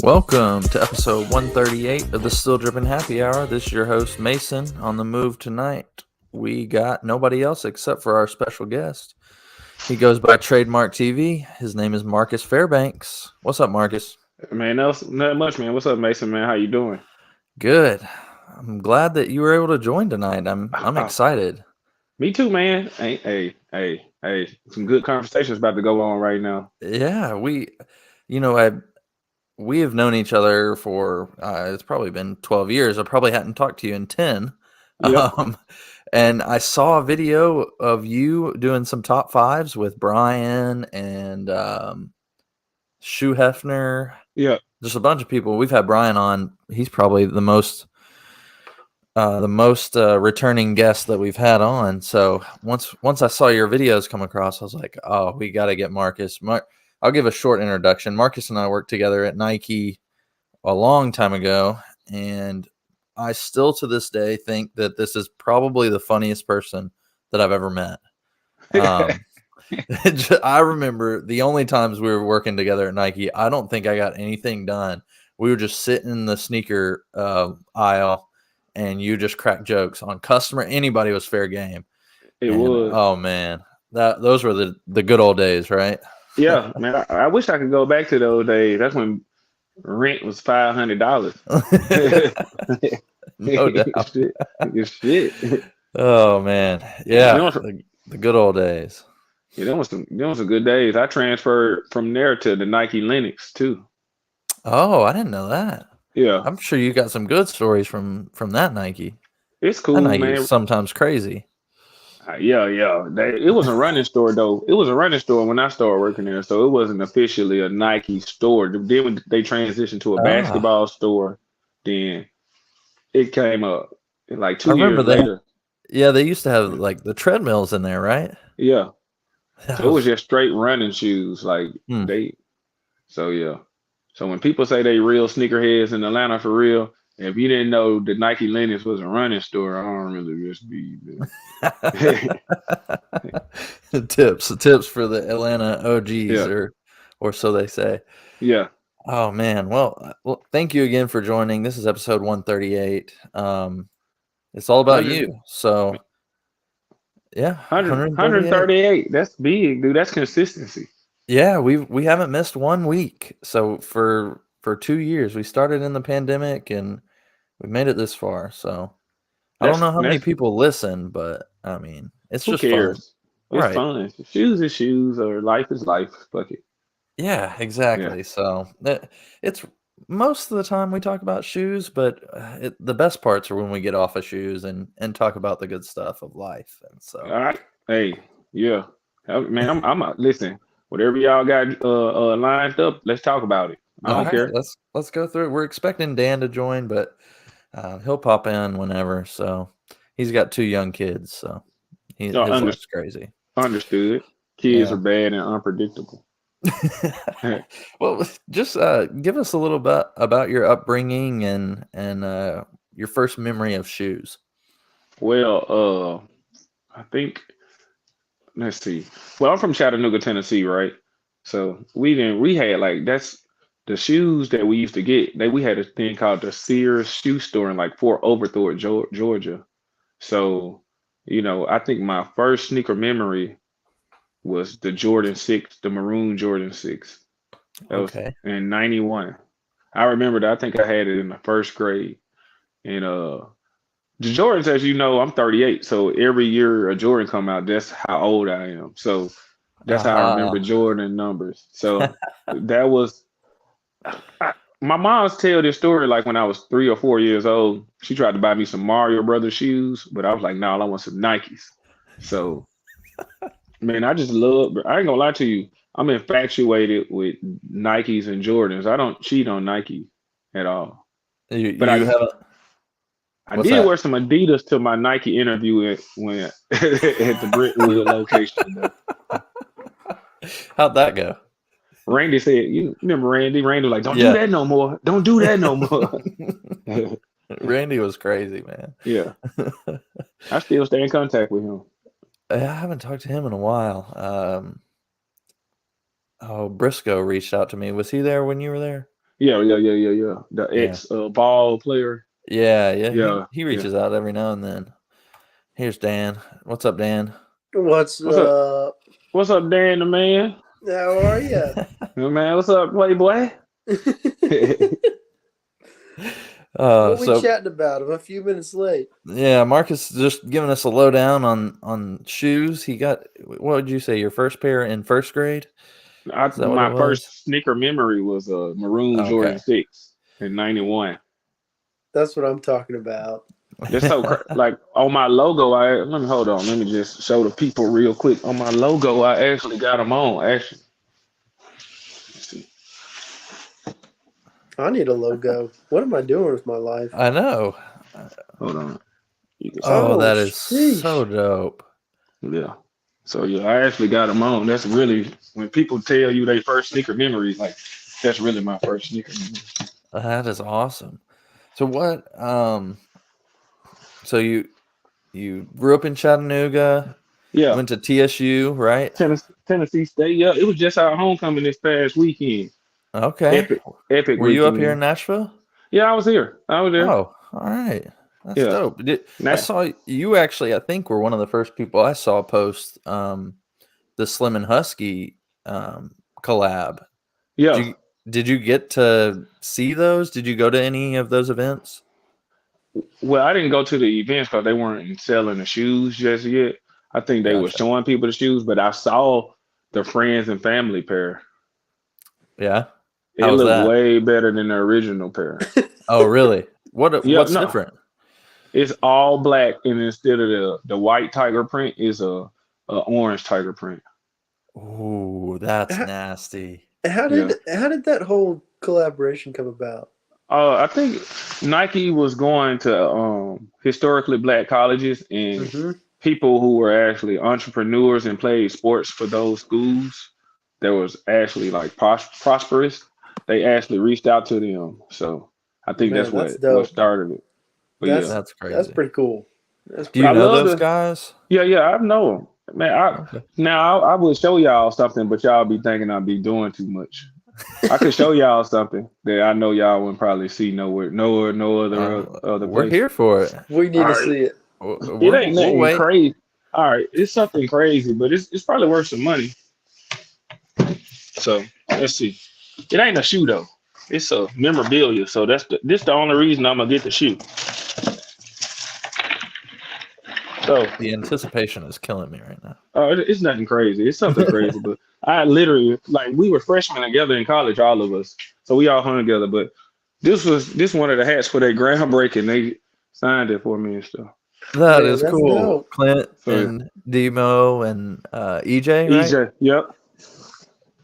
Welcome to episode 138 of the Still Dripping Happy Hour. This is your host, Mason. On the move tonight, we got nobody else except for our special guest. He goes by TradeMarcTV. His name is Marcus Fairbanks. What's up, Marcus? Man, not much, man. What's up, Mason, man? How you doing? Good. I'm glad that you were able to join tonight. I'm Oh, excited. me too, man. Hey. Some good conversations about to go on right now. Yeah, we have known each other for it's probably been 12 years. I probably hadn't talked to you in 10. Yep. And I saw a video of you doing some top fives with Brian and Shu Hefner. Yeah. Just a bunch of people. We've had Brian on. He's probably the most returning guest that we've had on. So once I saw your videos come across, I was like, oh, we got to get Marcus. I'll give a short introduction. Marcus and I worked together at Nike a long time ago, and I still to this day think that this is probably the funniest person that I've ever met. I remember the only times we were working together at Nike, I don't think I got anything done. We would just sit in the sneaker aisle, and you just crack jokes on customer. Anybody was fair game. It was. Oh man, those were the good old days, right? Yeah, man. I wish I could go back to those days. That's when rent was $500. No doubt. Shit. Oh man, yeah, You know, the good old days. yeah, them was some good days. I transferred from there to the Nike Linux too. Oh, I didn't know that. Yeah, I'm sure you got some good stories from that Nike. it's That cool, Nike man. is sometimes crazy. Yeah. It was a running store though. It was a running store when I started working there, so it wasn't officially a Nike store. Then when they transitioned to a Ah, basketball store, then it came up like I 2 years remember they. later. Yeah, they used to have like the treadmills in there, right? Yeah, That so it was was. just straight running shoes, like Hmm. they. So yeah, so when people say they real sneakerheads in Atlanta for real, if you didn't know the Nike Linux was a running store, I don't really just be. Tips for the Atlanta OGs, Yeah, or so they say. yeah. Oh man, well, thank you again for joining. This is episode 138. It's all about 100, you. So yeah, 138. 138. That's big, dude. That's consistency. Yeah, we haven't missed 1 week. So for 2 years, we started in the pandemic and we made it this far. So I don't That's know how many that's people listen, but I mean, it's who just fun. cares? It's Right. fun. Shoes is shoes, or life is life. Fuck it. Yeah, Yeah. exactly. So it's most of the time we talk about shoes, but the best parts are when we get off of shoes and talk about the good stuff of life. And All so, right. Hey, yeah. Man, listen. Whatever y'all got lined up, let's talk about it. I all don't right, care. let's go through it. We're expecting Dan to join, but he'll pop in whenever. So he's got 2 young kids, so Y'all his life's crazy. understood. Kids are Yeah. bad and unpredictable. Well, just give us a little bit about your upbringing and your first memory of shoes. Well, I think let's see. Well, I'm from Chattanooga, Tennessee, right? So we had like that's the shoes that we used to get. We had a thing called the Sears shoe store in like Fort Overthorpe, Georgia. So, I think my first sneaker memory was the Jordan 6, the maroon Jordan 6. That was Okay. in 91. I remember that. I think I had it in the first grade. And the Jordans, as you know, I'm 38. So every year a Jordan come out, that's how old I am. So that's how I remember Aha. Jordan numbers. So that was I, my mom's tell this story like when I was 3 or 4 years old. She tried to buy me some Mario Brothers shoes, but I was like, no, I want some Nikes. So man, I just love. I ain't gonna lie to you. I'm infatuated with Nikes and Jordans. I don't cheat on Nike at all. You But you haven't. I What's did that? wear some Adidas to my Nike interview when at the Brentwood location. Though. How'd that go? Randy said, "You remember Randy? Randy was like, don't do Yeah. that no more. Don't do that no more." Randy was crazy, man. Yeah, I still stay in contact with him. I haven't talked to him in a while. Oh, Briscoe reached out to me. Was he there when you were there? Yeah. The Yeah. ex ball player. Yeah. Yeah, He yeah. reaches out every now and then. Here's Dan. What's up, Dan? What's What's up? up? What's up, Dan the man? How are you? Hey, man, what's up, Playboy? What we So chatting about? I'm a few minutes late. yeah, Marcus just giving us a lowdown on shoes. He got, what would you say, your first pair in first grade? Is that what it My was? first sneaker memory was a maroon Okay. Jordan 6 in '91. That's what I'm talking about. That's like on my logo. Let me hold on. Let me just show the people real quick. On my logo, I actually got them on. Actually, let's see. I need a logo. What am I doing with my life? I know. Hold on. You can see. Oh, that is sheesh. so dope. Yeah. So yeah, I actually got them on. That's really when people tell you their first sneaker memories. Like that's really my first sneaker memory. That is awesome. So what? So you grew up in Chattanooga, Yeah. went to TSU, right? Tennessee State. Yeah, it was just our homecoming this past weekend. Okay. Epic Were you up here in weekend. Nashville? Yeah, I was here. I was there. Oh, all right. That's Yeah. dope. I Nah. saw you actually, I think, were one of the first people I saw post the Slim and Husky collab. Yeah. Did you get to see those? Did you go to any of those events? Well, I didn't go to the events because they weren't selling the shoes just yet. I think they were Gotcha. showing people the shoes, but I saw the friends and family pair. Yeah. It How was looked that? way better than the original pair. Oh, really? Yep, What's no. different? It's all black, and instead of the white tiger print, is a orange tiger print. Ooh, that's How, nasty. how Yeah. did that whole collaboration come about? I think Nike was going to historically black colleges and Mm-hmm. people who were actually entrepreneurs and played sports for those schools that was actually like prosperous. They actually reached out to them. So I think that's Man, that's what dope. started it. But yeah, That's That's crazy. pretty cool. That's Do you I pretty know love those the guys? yeah. I know 'em. Man. Okay. Now I would show y'all something, but y'all be thinking I'd be doing too much. I could show y'all something that I know y'all wouldn't probably see nowhere, no other We're place. here for it. We need All to right, see it. it ain't We'll nothing wait. crazy. All right, it's something crazy, but it's probably worth some money. So let's see. It ain't a shoe though. It's a memorabilia. So this the only reason I'm gonna get the shoe. So The anticipation is killing me right now. it's nothing crazy. It's something crazy, but I literally like we were freshmen together in college, all of us. So we all hung together. But this one of the hats for their groundbreaking. They signed it for me and stuff. That Man, is that's cool. dope. Clint So yeah. and Demo and EJ, right? EJ, yep, yep.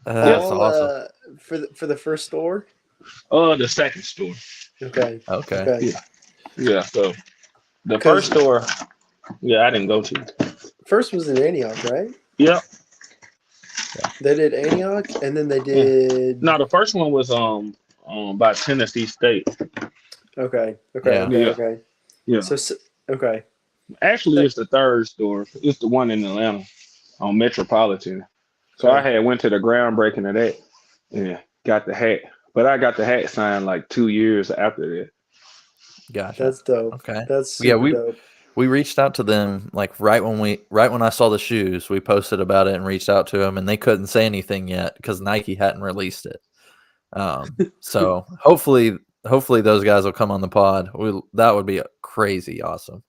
That's All awesome. for the first store. The second store. Okay. Okay. Okay. Yeah. So the Because first store, yeah, I didn't go to. first was in Antioch, right? Yep. They did Antioch, and then they Yeah. did. No, the first one was by Tennessee State. Okay. Yeah. Yeah. Okay. Yeah. So okay. Actually, it's the third store. It's the one in Atlanta on Metropolitan. So I Okay. had went to the groundbreaking of that and got the hat. But I got the hat signed like 2 years after that. Gotcha. That's dope. Okay. That's Yeah, super dope. we reached out to them like right when I saw the shoes, we posted about it and reached out to them, and they couldn't say anything yet because Nike hadn't released it. So hopefully those guys will come on the pod. That would be crazy awesome.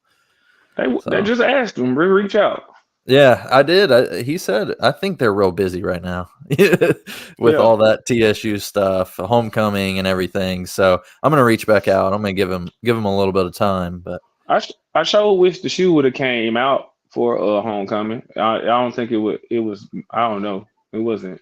They just asked them, reach out. Yeah, I did. He said, I think they're real busy right now with Yeah. all that TSU stuff, homecoming and everything. So I'm gonna reach back out. I'm gonna give him a little bit of time, but I sure wish the shoe would have came out for homecoming. I don't think it was I don't know. It wasn't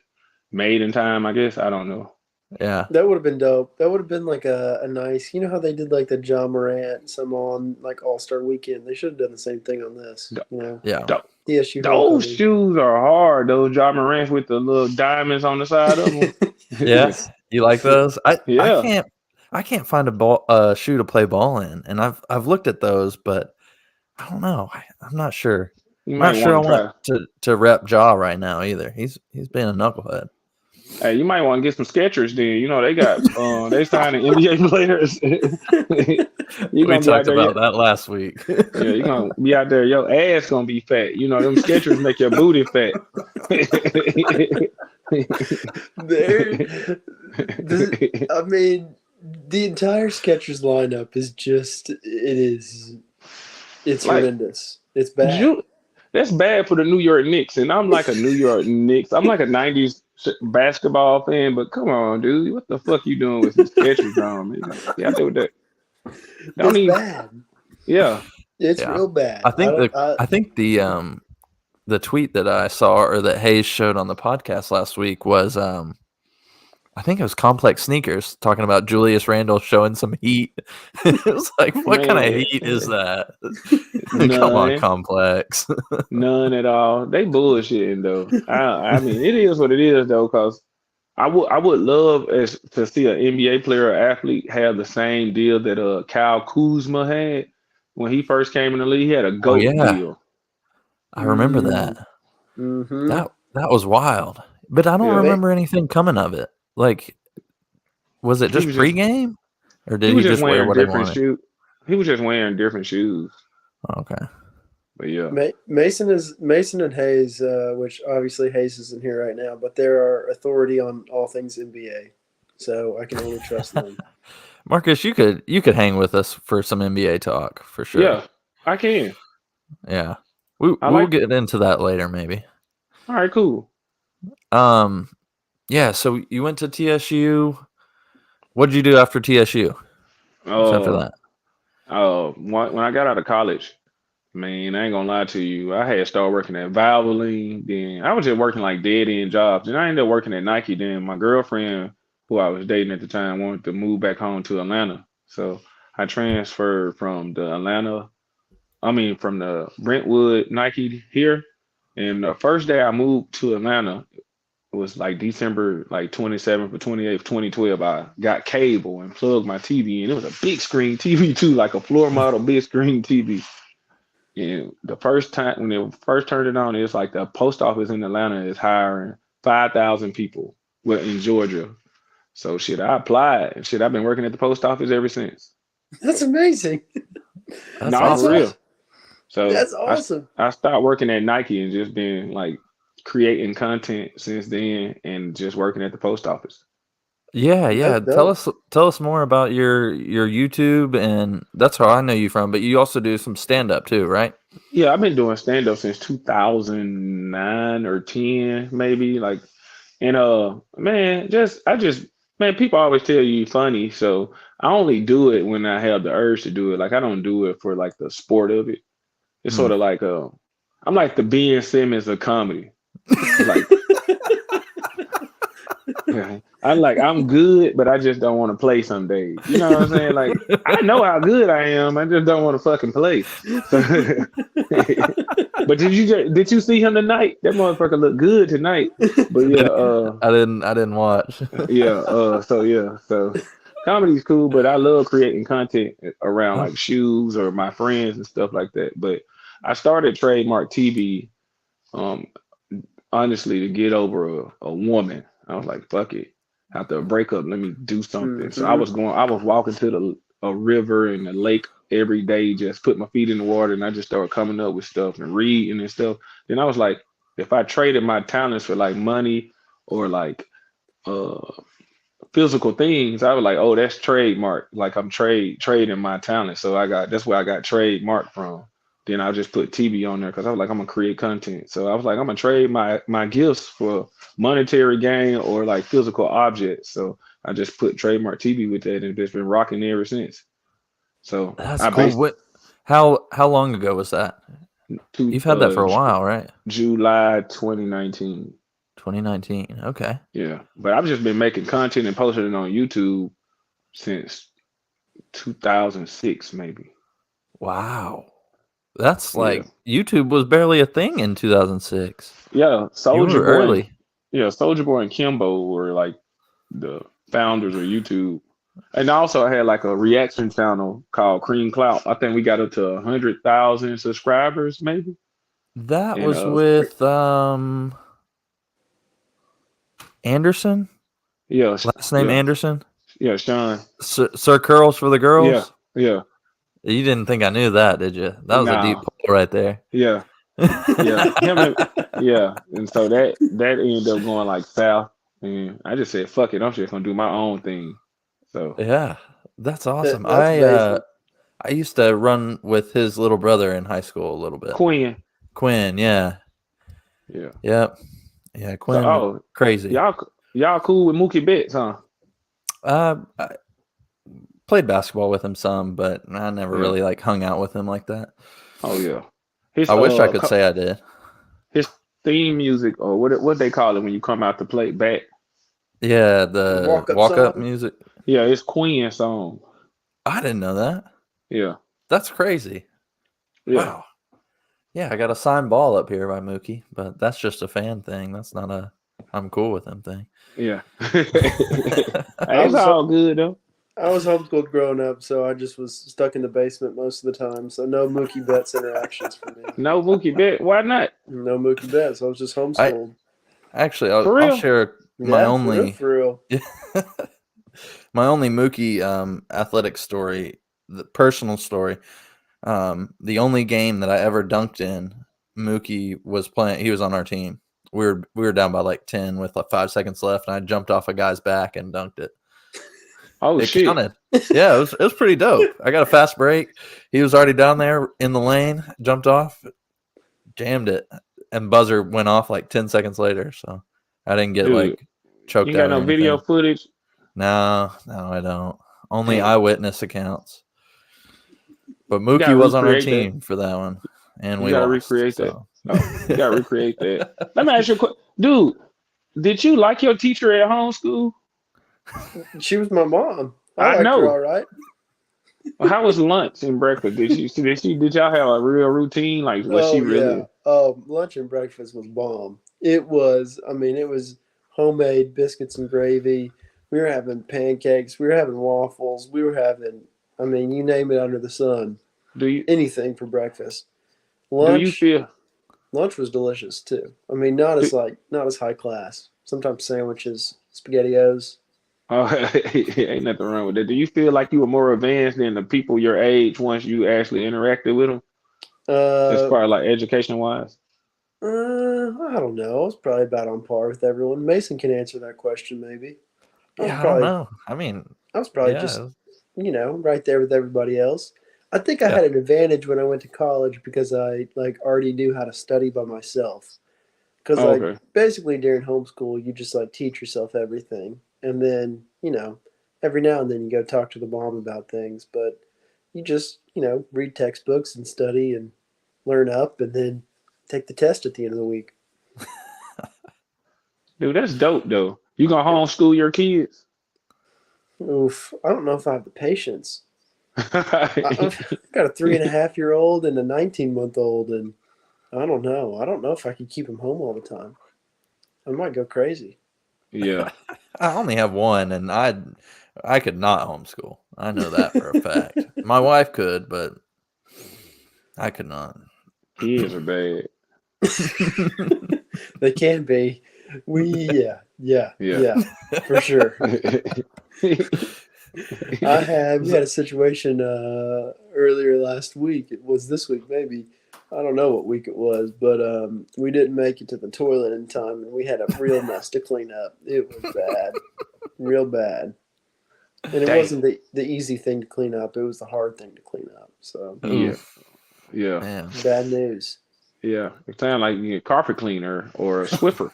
made in time, I guess. I don't know. yeah, That would have been dope. That would have been like a nice. You know how they did like the John Morant, some on like All Star Weekend. They should have done the same thing on this. You know, yeah. TSU Those homecoming. shoes are hard. Those John Morants with the little diamonds on the side of them. Yeah, you like those? Yeah. I can't find a shoe to play ball in, and I've looked at those, but I don't know. I'm not sure. You I'm might not sure I want to want try. to rep Jaw right now either. He's being a knucklehead. Hey, you might want to get some Skechers then. You know, they got they signing NBA players. You're We gonna be out talked there. about that last week. Yeah, you're gonna be out there, your ass gonna be fat. You know, them Skechers make your booty fat. I mean, the entire Skechers lineup is it's Like horrendous. It's bad. that's bad for the New York Knicks, and I'm like a New York Knicks. I'm like a '90s basketball fan, but come on, dude, what the fuck you doing with some Skechers on? Man? Yeah, I do with that. Don't It's even. bad. Yeah, It's Yeah. real bad. I think the tweet that I saw or that Hayes showed on the podcast last week was I think it was Complex Sneakers talking about Julius Randle showing some heat. It was like, what kind of man, heat is that? Come on, none, Complex. none at all. They bullshitting though. I mean, it is what it is though, cause I would love to see an NBA player or athlete have the same deal that Kyle Kuzma had when he first came in the league. He had a Oh GOAT yeah, deal. I remember that. Mm-hmm. That was wild. But I don't Yeah, remember anything coming of it. Like, was it he just was just pregame, or he did was he just just wear wearing what he different wanted? shoes. He was just wearing different shoes. Okay. But yeah, Mason and Hayes, which obviously Hayes isn't here right now, but they're our authority on all things NBA, so I can only trust them. Marcus, you could hang with us for some NBA talk for sure. yeah, I can. Yeah. I We'll like. get into that later maybe. All right, cool. Yeah, so you went to TSU. What did you do after TSU? What's after Uh, that? when I got out of college, man, I ain't gonna lie to you. I had started working at Valvoline. Then I was just working like dead end jobs. Then I ended up working at Nike. Then my girlfriend, who I was dating at the time, wanted to move back home to Atlanta. So I transferred from from the Brentwood Nike here. And the first day I moved to Atlanta, it was like December like 27th or 28th, 2012. I got cable and plugged my TV in. It was a big screen TV too, like a floor model big screen TV. And the first time when they first turned it on, it's like the post office in Atlanta is hiring 5,000 people in Georgia. So shit, I applied and shit. I've been working at the post office ever since. That's amazing. That's No, awesome. for real. So That's awesome. I started working at Nike and just been like creating content since then and just working at the post office. Yeah. That's Tell us more about your YouTube, and that's how I know you from. But you also do some stand up too, right? Yeah, I've been doing stand up since 2009 or 10 maybe like and man, man, people always tell you funny, so I only do it when I have the urge to do it. Like I don't do it for like the sport of it. It's Hmm. sort of like I'm like the Ben Simmons of comedy. Like I'm good, but I just don't want to play some days. You know what I'm saying? Like I know how good I am. I just don't want to fucking play. So, but did you see him tonight? That motherfucker looked good tonight. But yeah, I didn't watch. yeah, so comedy's cool, but I love creating content around like shoes or my friends and stuff like that. But I started Trademark TV, um, honestly, to get over a woman. I was like, fuck it. After a breakup, let me do something. So I was walking to a river and a lake every day, just put my feet in the water, and I just started coming up with stuff and reading and stuff. Then I was like, if I traded my talents for like money or like uh physical things, I was like, oh, that's trademark. Like I'm trading my talent. So that's where I got trademark from. Then I just put TV on there because I was like, I'm gonna create content. So I was like, I'm gonna trade my gifts for monetary gain or like physical objects. So I just put trademark TV with that and it's been rocking ever since. So That's I cool. based How long ago was that? to You've had that for a while, right? July 2019. 2019. Okay. Yeah, but I've just been making content and posting it on YouTube since 2006, maybe. Wow. That's Yeah, like YouTube was barely a thing in 2006. yeah. You were early. Soldier Boy and Kimbo were like the founders of YouTube. And also I had like a reaction channel called Cream Clout. I think we got up to 100,000 subscribers, maybe. That And was with Anderson? Yeah, Last name yeah, Anderson? yeah, Sean. Sir Curls for the Yeah, girls? yeah. You didn't think I knew that, did you? That was a deep Nah, pull right there. yeah, yeah. Him and yeah, and so that ended up going like south, and I just said, "Fuck it, I'm just gonna do my own thing." So Yeah, that's awesome. That's amazing. I used to run with his little brother in high school a little bit. Quinn, Quinn, yeah. yeah. Yep. Yeah, So Quinn crazy. y'all cool with Mookie Betts, huh? I played basketball with him some, but I never Yeah. really like hung out with him like that. Oh yeah. His I wish I could say I did. his theme music, or what they call it when you come out to play back. Yeah, the Walk-up walk up song? music. Yeah, it's Queen song. I didn't know that. Yeah, That's crazy. yeah. Wow. Yeah, I got a signed ball up here by Mookie, but that's just a fan thing. That's not a I'm cool with him thing. Yeah. I It's was all good though. I was homeschooled growing up, so I just was stuck in the basement most of the time. So no Mookie Betts interactions for me. No Mookie Betts. Why not? No Mookie Betts. I was just homeschooled. Actually, For I'll real? share my Yeah, only for real. my only Mookie athletic story, the personal story. The only game that I ever dunked in, Mookie was playing. He was on our team. We were down by like 10 with like 5 seconds left, and I jumped off a guy's back and dunked it. Oh It shit. counted. Yeah, it was pretty dope. I got a fast break. He was already down there in the lane, jumped off, jammed it, and buzzer went off like 10 seconds later. So I didn't get Dude, like you choked ain't out got or no video anything. footage? No, I don't. Only Damn. eyewitness accounts. But You Mookie gotta was on our recreate that. team for that one, and You we gotta lost. recreate that. So Oh, you gotta recreate that. Let me ask you a question. Dude, did you like your teacher at homeschool? She was my mom. I I liked her know. all right. How was lunch and breakfast? Did y'all have a real routine? Like, was she Oh really? yeah. Oh, lunch and breakfast was bomb. It was. I mean, it was homemade biscuits and gravy. We were having pancakes. We were having waffles. We were having. I mean, you name it under the sun. Do you Anything for breakfast. do you Lunch. feel? Lunch was delicious too. I mean, not Do, as high class. Sometimes sandwiches, SpaghettiOs. oh, ain't nothing wrong with that. Do you feel like you were more advanced than the people your age once you actually interacted with them, as Uh, far as like education wise? I don't know. I was probably about on par with everyone. Mason can answer that question, maybe. I was yeah, I don't probably, know. I mean, I was probably just, yeah, right there with everybody else. I think I yeah. had an advantage when I went to college because I like already knew how to study by myself. Because Oh, like okay. basically during homeschool, you just like teach yourself everything, and then every now and then you go talk to the mom about things, but you just read textbooks and study and learn up, and then take the test at the end of the week. Dude, that's dope though. You gonna homeschool your kids? Oof, I don't know if I have the patience. I've got a 3.5-year-old and a 19-month-old, and I don't know. I don't know if I could keep them home all the time. I might go crazy. Yeah. I only have one, and I could not homeschool. I know that for a fact. My wife could, but I could not. Kids are bad. They can be. Yeah, Yeah. for sure. We had a situation earlier last week. It was this week, maybe. I don't know what week it was, but we didn't make it to the toilet in time, and we had a real mess to clean up. It was bad, real bad, and it Damn. wasn't the easy thing to clean up. It was the hard thing to clean up. So Yeah. Oof, Yeah. man. bad news. Yeah. It sounds like you need a carpet cleaner or a Swiffer.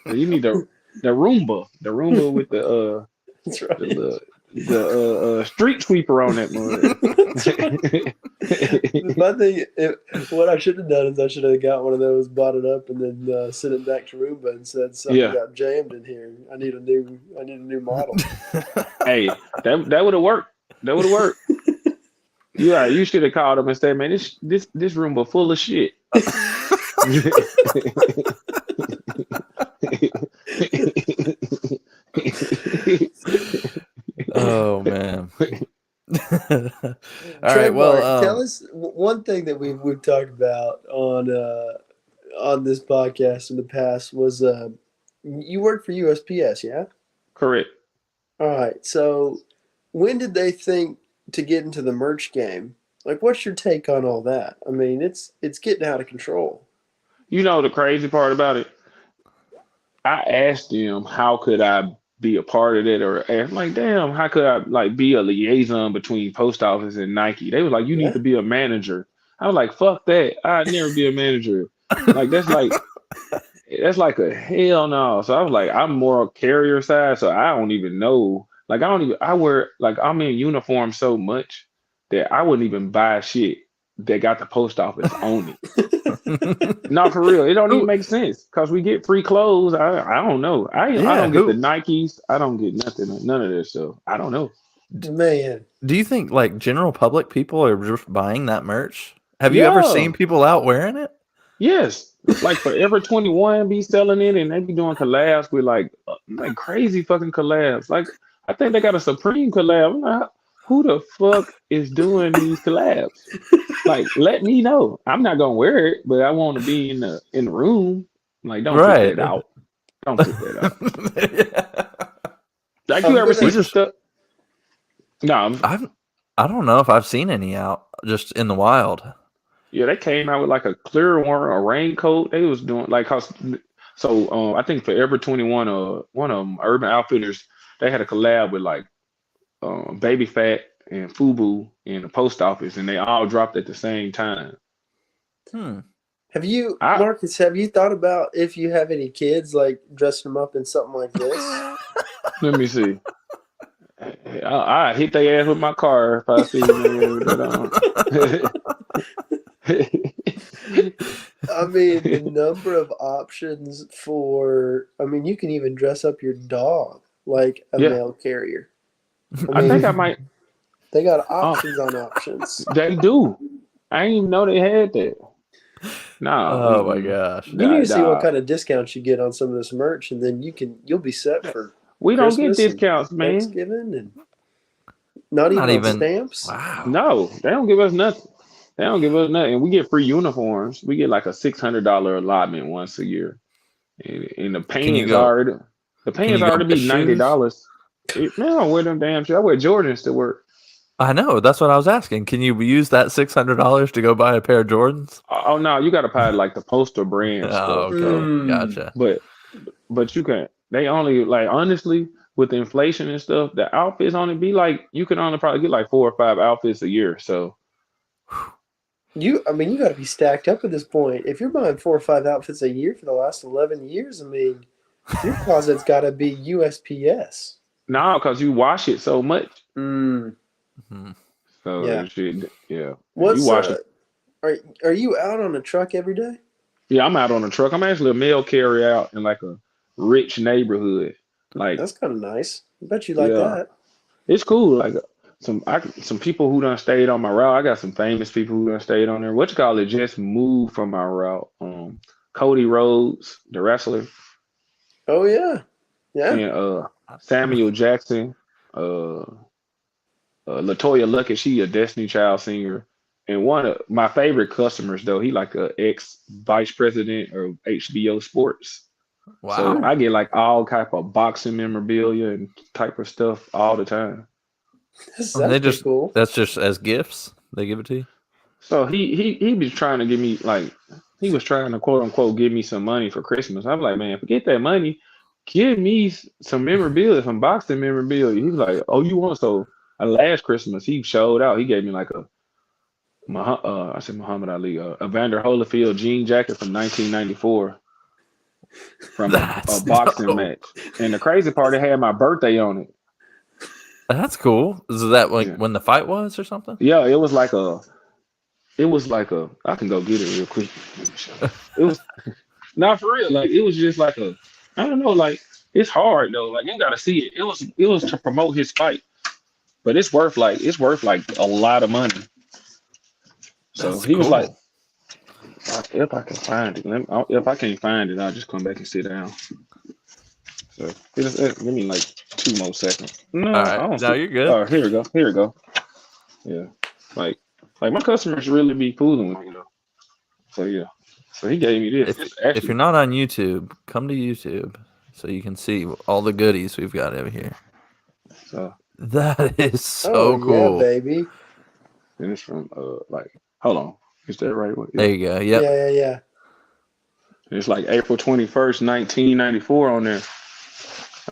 You need the Roomba. The Roomba with That's right. the street sweeper on that mud. My thing, what I should have done is I should have got one of those, bought it up, and then sent it back to Roomba and said something Yeah. got jammed in here. I need a new model. Hey, that would have worked. That would have worked. Yeah, you should have called them and said, "Man, this Roomba full of shit." Oh man. All right. Trademark, Well, tell us one thing that we've talked about on this podcast in the past was You work for USPS, yeah? Correct. All right. So when did they think to get into the merch game? Like, what's your take on all that? I mean, it's getting out of control. You know the crazy part about it? I asked them how could I be a part of it, or I'm like, damn, how could I like be a liaison between post office and Nike? They was like, you need Yeah. to be a manager. I was like, fuck that. I'd never be a manager. Like that's like a hell no. So I was like, I'm more carrier side, so I don't even know. Like I wear like I'm in uniform so much that I wouldn't even buy shit that got the post office on it. Not for real. It don't even Who- make sense because we get free clothes. I don't know. I Yeah, don't get the who- Nikes. I don't get nothing. None of this stuff. I don't know. Man. Do you think like general public people are just buying that merch? Have you ever Yeah. seen people out wearing it? Yes. Like Forever 21 be selling it and they be doing collabs with like crazy fucking collabs. Like I think they got a Supreme collab. I'm like, who the fuck is doing these collabs? Like, let me know. I'm not gonna wear it, but I want to be in the room. Like, don't put Right. that out. Don't put that out. Yeah. Like, I'm you ever gonna- see some stuff? No, I don't know if I've seen any out just in the wild. yeah, they came out with like a clear one, a raincoat. They was doing like so I think Forever 21, one of them, Urban Outfitters, they had a collab with like Baby Fat and Fubu in the post office, and they all dropped at the same time. Have you, I- Marcus, have you thought about if you have any kids, like dressing them up in something like this? Let me see. I hit their ass with my car if I see them with that on. I mean, the number of options I mean, you can even dress up your dog like a Yeah. mail carrier. I think I might. They got options on options. They do. I didn't even know they had that. No. Oh my gosh. You need to see what Nah. kind of discounts you get on some of this merch, and then you'll be set for We don't get Christmas and discounts, man. Thanksgiving, and not even on stamps. Wow. No, they don't give us nothing. They don't give us nothing. We get free uniforms. We get like a $600 allotment once a year, and the pants already be buy $90. Man, I don't wear them damn shit. I wear Jordans to work. I know. That's what I was asking. Can you use that $600 to go buy a pair of Jordans? Oh no, you got to buy like the poster brand Oh, stuff. okay. Gotcha. But you can. They only like honestly with inflation and stuff. The outfits only be like you can only probably get like 4 or 5 outfits a year. So I mean, you got to be stacked up at this point. If you're buying 4 or 5 outfits a year for the last 11 years, I mean, your closet's got to be USPS. no, because you wash it so much. Mm. Mhm. So Yeah. shit, yeah. What's You wash it. Are you out on a truck every day? Yeah, I'm out on a truck. I'm actually a mail carrier out in like a rich neighborhood. Like That's kind of nice. I bet you like Yeah. that. it's cool. Like some people who done stayed on my route. I got some famous people who done stayed on there. What you call it? Just moved from my route. Cody Rhodes, the wrestler, Oh yeah, yeah. and Samuel Jackson, Latoya Luckett. She a Destiny Child singer. And one of my favorite customers, though, he like a ex vice president of HBO Sports. Wow. So I get like all type of boxing memorabilia and type of stuff all the time. That's And they pretty cool. that's just as gifts. They give it to you. So he was trying to give me like he was trying to quote unquote give me some money for Christmas. I'm like, man, forget that money. Give me some memorabilia, some boxing memorabilia. He was like, oh, you want so? Last Christmas he showed out. He gave me like I said Muhammad Ali, Evander Holyfield jean jacket from 1994 from a boxing match. And the crazy part, it had my birthday on it. That's cool. Is that like Yeah. when the fight was or something? Yeah, it was like a. I can go get it real quick. It was not for real. Like it was just like a. I don't know. Like it's hard though. Like you gotta see it. It was to promote his fight, but it's worth like a lot of money. So That's he was cool. like, if I can find it, if I can't find it, I'll just come back and sit down. So give me like 2 more seconds. No, All I right. don't No, see- you're good. Oh, here we go. Here we go. Yeah, like my customers really be fooling with me though. So yeah, so he gave me this. It's If actually, you're not on YouTube, come to YouTube. so you can see all the goodies we've got over here. So That is so cool. Yeah, baby. and it's from hold on. Is that right? There you go. Yep. Yeah. It's like April 21st, 1994 on there.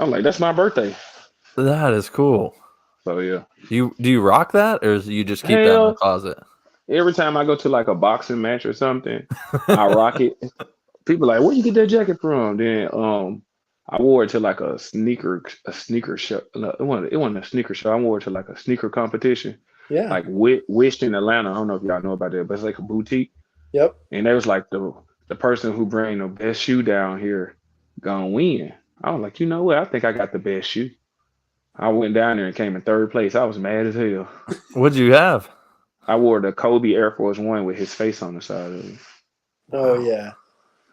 I'm like, that's my birthday. That is cool. So yeah. Do you rock that, or do you just keep that in the closet? Every time I go to like a boxing match or something, I rock it. People like, where you get that jacket from? Then I wore it to like a sneaker show. No, it wasn't a sneaker show. I wore it to like a sneaker competition. Yeah. Like Wished in Atlanta. I don't know if y'all know about that, but it's like a boutique. Yep. And they was like the person who bring the best shoe down here gonna win. I was like, you know what? I think I got the best shoe. I went down there and came in third place. I was mad as hell. What'd you have? I wore the Kobe Air Force One with his face on the side of it. Oh yeah.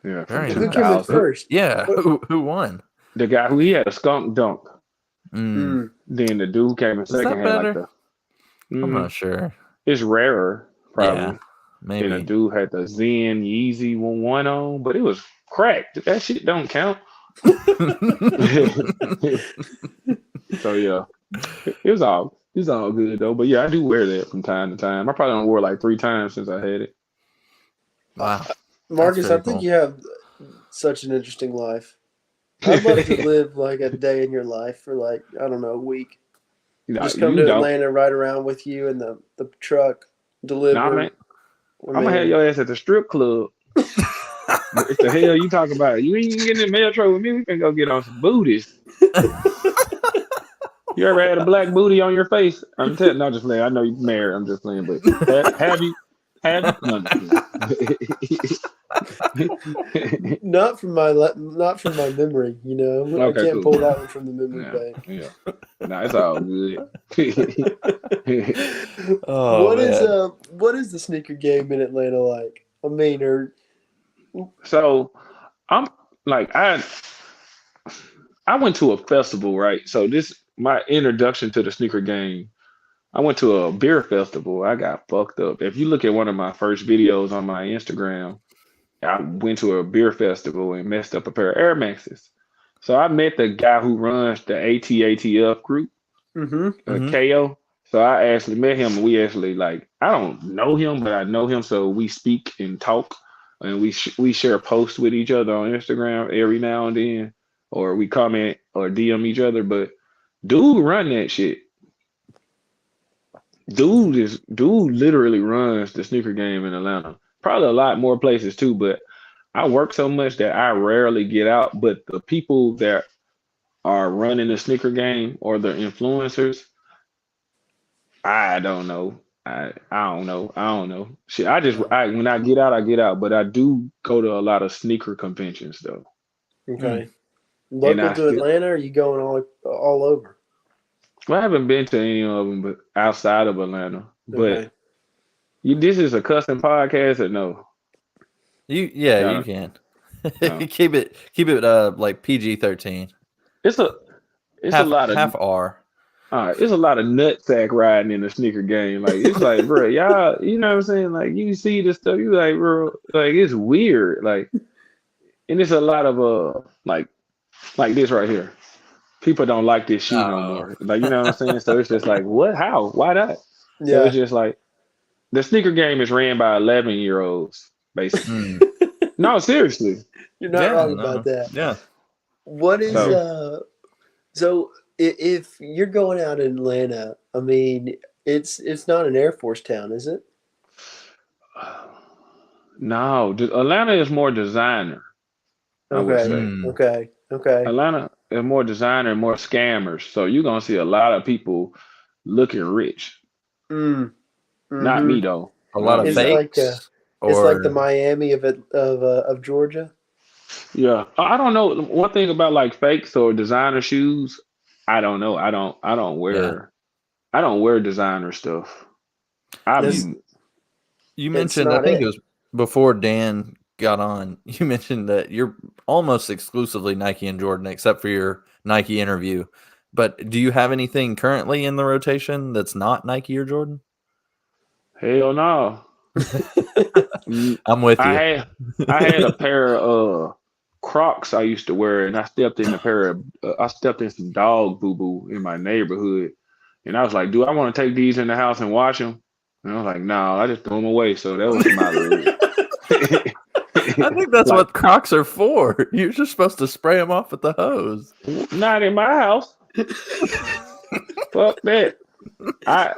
Yeah. Who came in first? Yeah. Who won? The guy who he had a skunk dunk. Mm. Then the dude came in second. Is that had better? like I'm not sure. It's rarer, probably. Yeah, maybe. Then the dude had the Zen Yeezy one on, but it was cracked. That shit don't count. So yeah, it was all good though. But yeah, I do wear that from time to time. I probably don't wear it like 3 times since I had it. Wow, Marcus, I think you have such an interesting life. I'd love to live like a day in your life for like, I don't know, a week. Just come to Atlanta, ride around with you in the truck, deliver. Nah, man. I'm gonna have your ass at the strip club. What the hell you talking about? You ain't getting in the metro with me. We can go get on some booties. You ever had a black booty on your face? I'm telling. No, just playing. I know you're married. I'm just playing. But have you? No, not from my memory. You know, okay, I can't pull that one from the memory bank. Yeah, no, it's all good. What is the sneaker game in Atlanta like? I mean, so I'm like I went to a festival, right? So this my introduction to the sneaker game. I went to a beer festival. I got fucked up. If you look at one of my first videos on my Instagram, I went to a beer festival and messed up a pair of Air Maxes. So I met the guy who runs the ATATF group, KO. So I actually met him, and we actually I don't know him, but I know him. So we speak and talk, and we share posts with each other on Instagram every now and then, or we comment or DM each other. But dude run that shit. Dude literally runs the sneaker game in Atlanta. Probably a lot more places too, but I work so much that I rarely get out. But the people that are running the sneaker game or the influencers, I don't know. I don't know. Shit, when I get out, I get out. But I do go to a lot of sneaker conventions though. Okay. Local to Atlanta, or are you going all over? Well, I haven't been to any of them, but outside of Atlanta. But this is a custom podcast, or no? You can. keep it like PG-13. It's a lot of half R. It's a lot of nutsack riding in the sneaker game. Like it's like, bro, y'all, you know what I'm saying? Like you see this stuff, you like, bro, like it's weird. Like, and it's a lot of like this right here. People don't like this shoe no more. Like, you know what I'm saying? So it's just like, what? How? Why not? Yeah. So it's just like the sneaker game is ran by 11-year-olds, basically. No, seriously. You're not wrong about that. Yeah. What is so if you're going out in Atlanta, I mean, it's not an Air Force town, is it? No, Atlanta is more designer. Okay. Atlanta is more designer, more scammers. So you're gonna see a lot of people looking rich. Not me though. A lot of fakes. It's like the Miami of Georgia. Yeah, I don't know. One thing about like fakes or designer shoes, I don't know. I don't wear designer stuff. You mentioned, I think it was before Dan got on, you mentioned that you're almost exclusively Nike and Jordan, except for your Nike interview. But do you have anything currently in the rotation that's not Nike or Jordan? Hell no. I'm with you. I had a pair of Crocs I used to wear, and I stepped in I stepped in some dog boo boo in my neighborhood, and I was like, "Do I want to take these in the house and wash them?" And I was like, "No, I just threw them away." So that was my little. I think that's Like, what Crocs are for. You're just supposed to spray them off with the hose. not in my house. Fuck that. I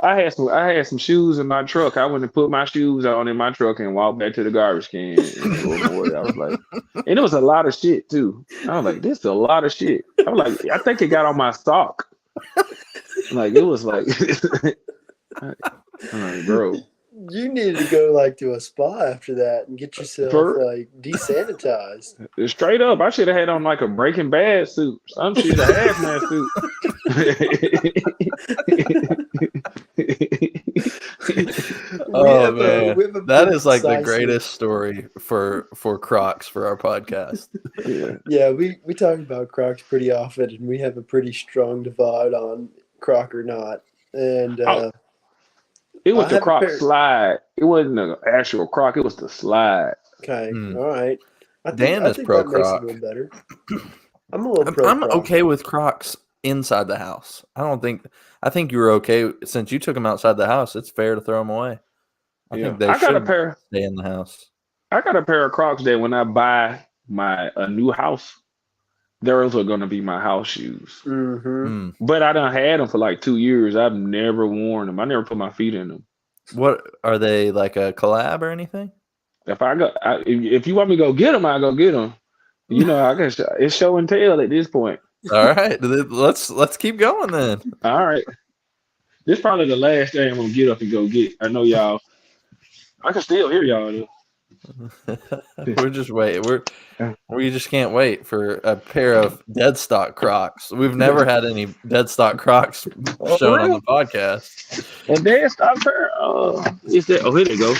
had some shoes in my truck. I went and put my shoes on in my truck and walked back to the garbage can and threw them away. I was like, and it was a lot of shit too. I was like, this is a lot of shit. I was like, I think it got on my sock. Like it was like, I'm like, bro. You needed to go like to a spa after that and get yourself like desanitized. Straight up, I should have had on like a Breaking Bad suit, some shit, a hazmat suit. Oh man, that is like the greatest story for Crocs for our podcast. Yeah, we talk about Crocs pretty often, and we have a pretty strong divide on Croc or not. And it was the Croc slide. It wasn't an actual Croc. It was the slide. Okay, all right. Dan is pro Croc. A little better. I'm a little pro. I'm okay with Crocs inside the house. I think you were okay since you took them outside the house. It's fair to throw them away. I think they should stay in the house. I got a pair of Crocs that when I buy a new house, those are going to be my house shoes. Mm-hmm. But I done had them for like 2 years. I've never worn them. I never put my feet in them. What are they, like a collab or anything? If you want me to go get them, I'll go get them. You know, I guess it's show and tell at this point. All right, let's keep going then. All right, this is probably the last thing I'm gonna get up and go get. I know y'all. I can still hear y'all though. We're just waiting. We just can't wait for a pair of dead stock Crocs. We've never had any dead stock Crocs shown on the podcast. A dead stock pair? Is that? Oh, here they go.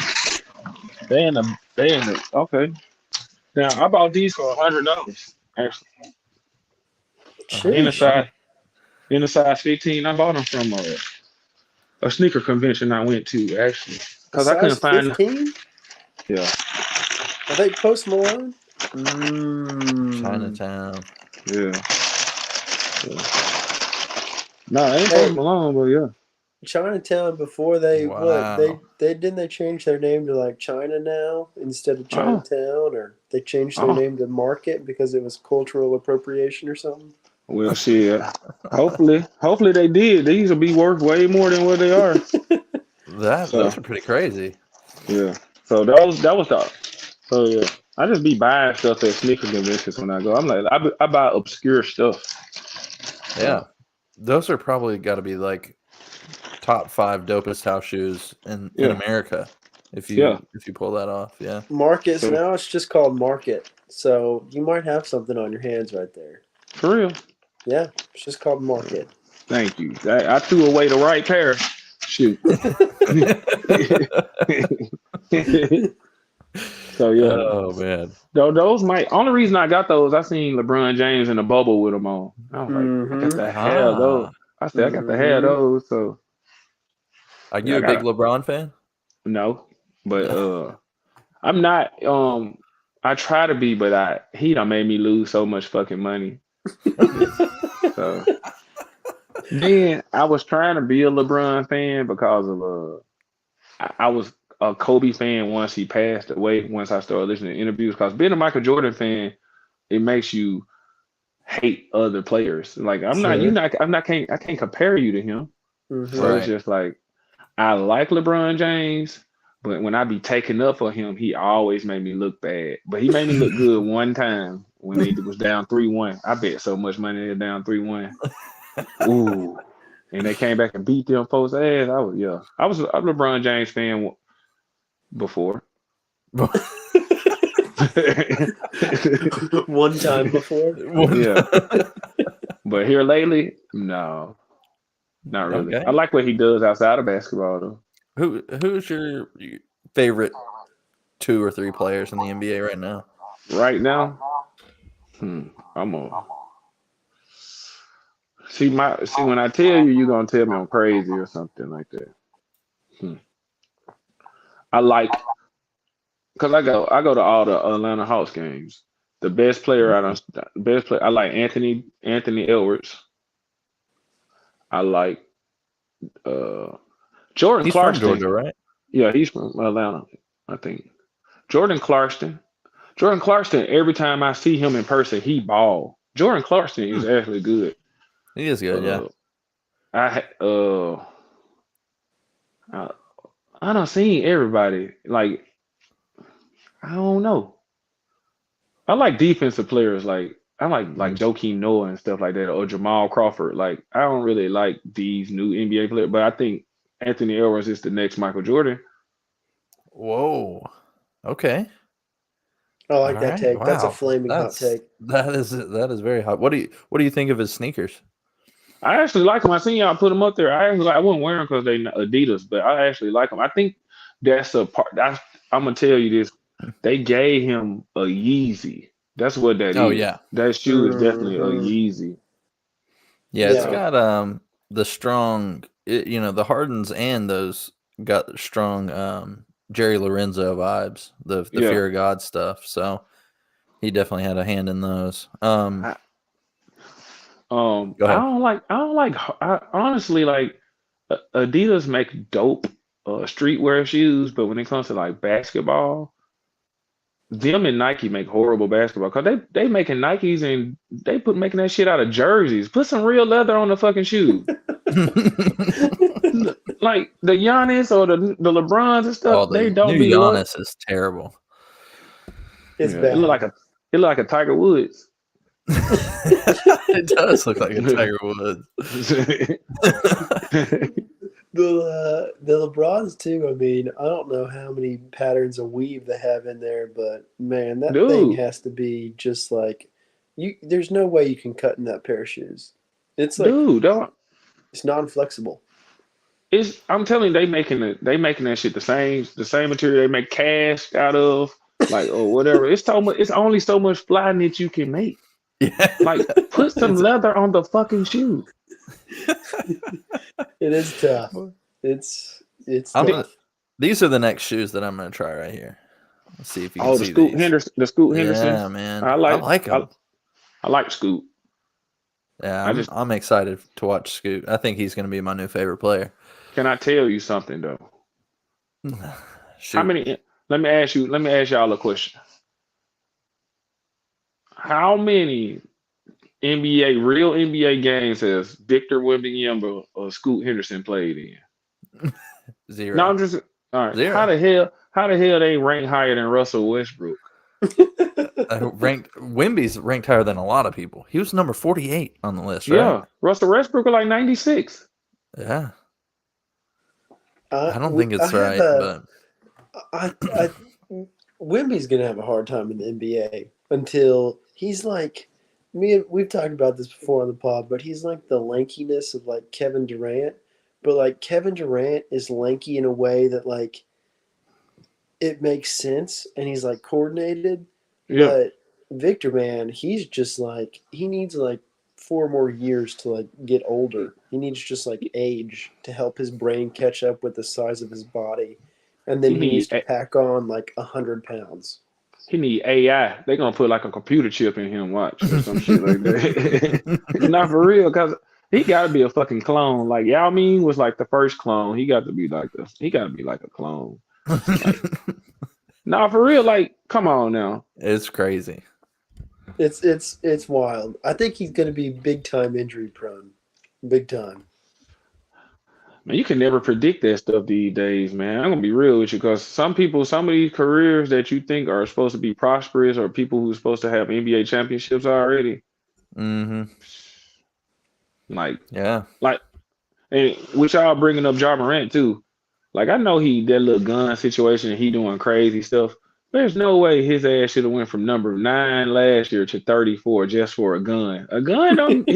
They in the. Okay. Now I bought these for $100 actually. In the size 15. I bought them from a sneaker convention I went to actually because I couldn't find 15? Yeah. Are they Post Malone? Chinatown. Yeah. No, it ain't Post Malone, but yeah. Chinatown before they didn't they change their name to like China now instead of Chinatown, or they changed their name to Market because it was cultural appropriation or something? Well, shit. Hopefully they did. These will be worth way more than what they are. Those are pretty crazy. Yeah. So that was the. So yeah, I just be buying stuff at sneaker conventions when I go. I'm like, I buy obscure stuff. Yeah, those are probably got to be like top 5 dopest house shoes in America. If you pull that off, yeah. Market. So now it's just called Market. So you might have something on your hands right there. For real. Yeah, it's just called Market. Thank you. I threw away the right pair. Shoot. So yeah. Oh man. Those only reason I got those, I seen LeBron James in the bubble with them on. I was like, I got to have those. I said I got to have those. So are you a big LeBron fan? No. But I'm not I try to be, but he done made me lose so much fucking money. So then I was trying to be a LeBron fan because of I was a Kobe fan once he passed away. Once I started listening to interviews, because being a Michael Jordan fan, it makes you hate other players. Like I can't compare you to him. Mm-hmm. So it's just like I like LeBron James, but when I be taking up for him, he always made me look bad. But he made me look good one time when he was down 3-1. I bet so much money they're down 3-1. Ooh. And they came back and beat them folks' ass. I was a LeBron James fan before. One time before. Yeah. But here lately, no. Not really. Okay. I like what he does outside of basketball though. Who's your favorite 2 or 3 players in the NBA right now? Right now? I'm on. See when I tell you, you're gonna tell me I'm crazy or something like that. I like, because I go to all the Atlanta Hawks games. The best player I like Anthony Edwards. I like Jordan He's from Clarkson. Georgia, right? Yeah, he's from Atlanta, I think. Jordan Clarkson. Jordan Clarkson, every time I see him in person, he ball. Jordan Clarkson is actually good. He is good, yeah. I don't see everybody. Like, I don't know. I like defensive players. Like, I like Joakim Noah and stuff like that, or Jamal Crawford. Like, I don't really like these new NBA players, but I think Anthony Edwards is the next Michael Jordan. Whoa. Okay. I like All that right. take. That's a Wow. flaming hot take. That is very hot. What do you think of his sneakers? I actually like them. I seen y'all put them up there. I wouldn't wear them because they Adidas, but I actually like them. I think that's a part. I'm gonna tell you this. They gave him a Yeezy. That's what that is. Oh yeah. That shoe is definitely a Yeezy. Yeah, it's got the strong, the Hardens and those got strong Jerry Lorenzo vibes, the Fear of God stuff. So he definitely had a hand in those. I honestly like Adidas make dope streetwear shoes, but when it comes to like basketball, them and Nike make horrible basketball because they making Nikes and they making that shit out of jerseys. Put some real leather on the fucking shoe. Like the Giannis or the LeBrons and stuff, they don't be Giannis is terrible. It's bad. It look like a Tiger Woods. It does look like a Tiger Woods. The LeBrons too. I mean, I don't know how many patterns of weave they have in there, but man, that thing has to be just like you. There's no way you can cut in that pair of shoes. It's like, it's non-flexible. I'm telling you, they making that shit the same material they make cash out of, like, or whatever. It's only so much fly knit you can make. Yeah. Like, put some leather on the fucking shoe. It is tough. It's tough. These are the next shoes that I'm gonna try right here. Let's see if you can see the Scoot Henderson. Yeah, man. I like them. I like Scoot. Yeah, I'm excited to watch Scoot. I think he's gonna be my new favorite player. Can I tell you something though? Shoot. How many? Let me ask y'all a question. How many real NBA games has Victor Wembanyama or Scoot Henderson played in? 0. No, I'm just all right. 0. How the hell they rank higher than Russell Westbrook? Wemby's ranked higher than a lot of people. He was number 48 on the list, right? Yeah, Russell Westbrook was like 96. Yeah. I don't think it's right, but Wemby's gonna have a hard time in the NBA until he's like we've talked about this before on the pod, but he's like the lankiness of like Kevin Durant, but like Kevin Durant is lanky in a way that like it makes sense and he's like coordinated. Yeah. But Victor, man, he's just like he needs like 4 more years to like get older. He needs just like age to help his brain catch up with the size of his body, and then he needs to pack on like 100 pounds. He need AI. They're gonna put like a computer chip in him, watch, or some shit like that. Not for real, cause he gotta be a fucking clone. Like Yao Ming was like the first clone. He gotta be like a clone. Like, nah, for real. Like, come on now. It's crazy. It's wild. I think he's going to be big time injury prone. Big time. Man, you can never predict that stuff these days, man. I'm gonna be real with you, because some of these careers that you think are supposed to be prosperous, or people who's supposed to have NBA championships already. Mm-hmm. Like, yeah. Like, and which y'all bringing up Ja Morant too. Like, I know that little gun situation, he doing crazy stuff. There's no way his ass should have went from number 9 last year to 34 just for a gun. A gun don't.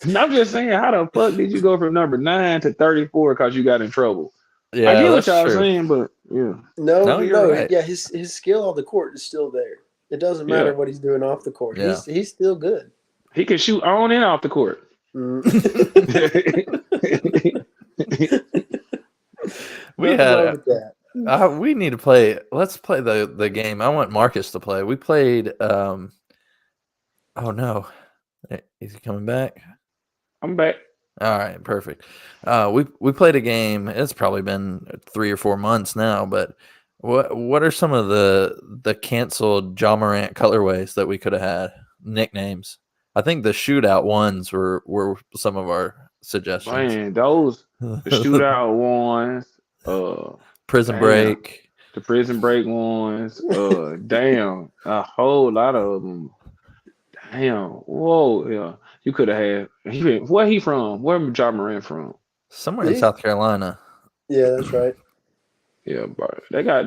I'm just saying, how the fuck did you go from number 9 to 34 because you got in trouble? Yeah, I get what y'all saying, but yeah. No, you're right. Yeah, his skill on the court is still there. It doesn't matter what he's doing off the court. Yeah. He's still good. He can shoot on and off the court. We had We need to play. Let's play the game. I want Marcus to play. We played. Oh no, is he coming back? I'm back. All right, perfect. We played a game. It's probably been 3 or 4 months now, but what are some of the canceled Ja Morant colorways that we could have had nicknames? I think the shootout ones were some of our suggestions. Man, those the shootout ones. Prison Damn. Break. The Prison Break ones. Damn, a whole lot of them. Damn. Whoa. Yeah. You could have had. Where he from? Where Ja Morant from? Somewhere in South Carolina. Yeah, that's right. Yeah, but they got.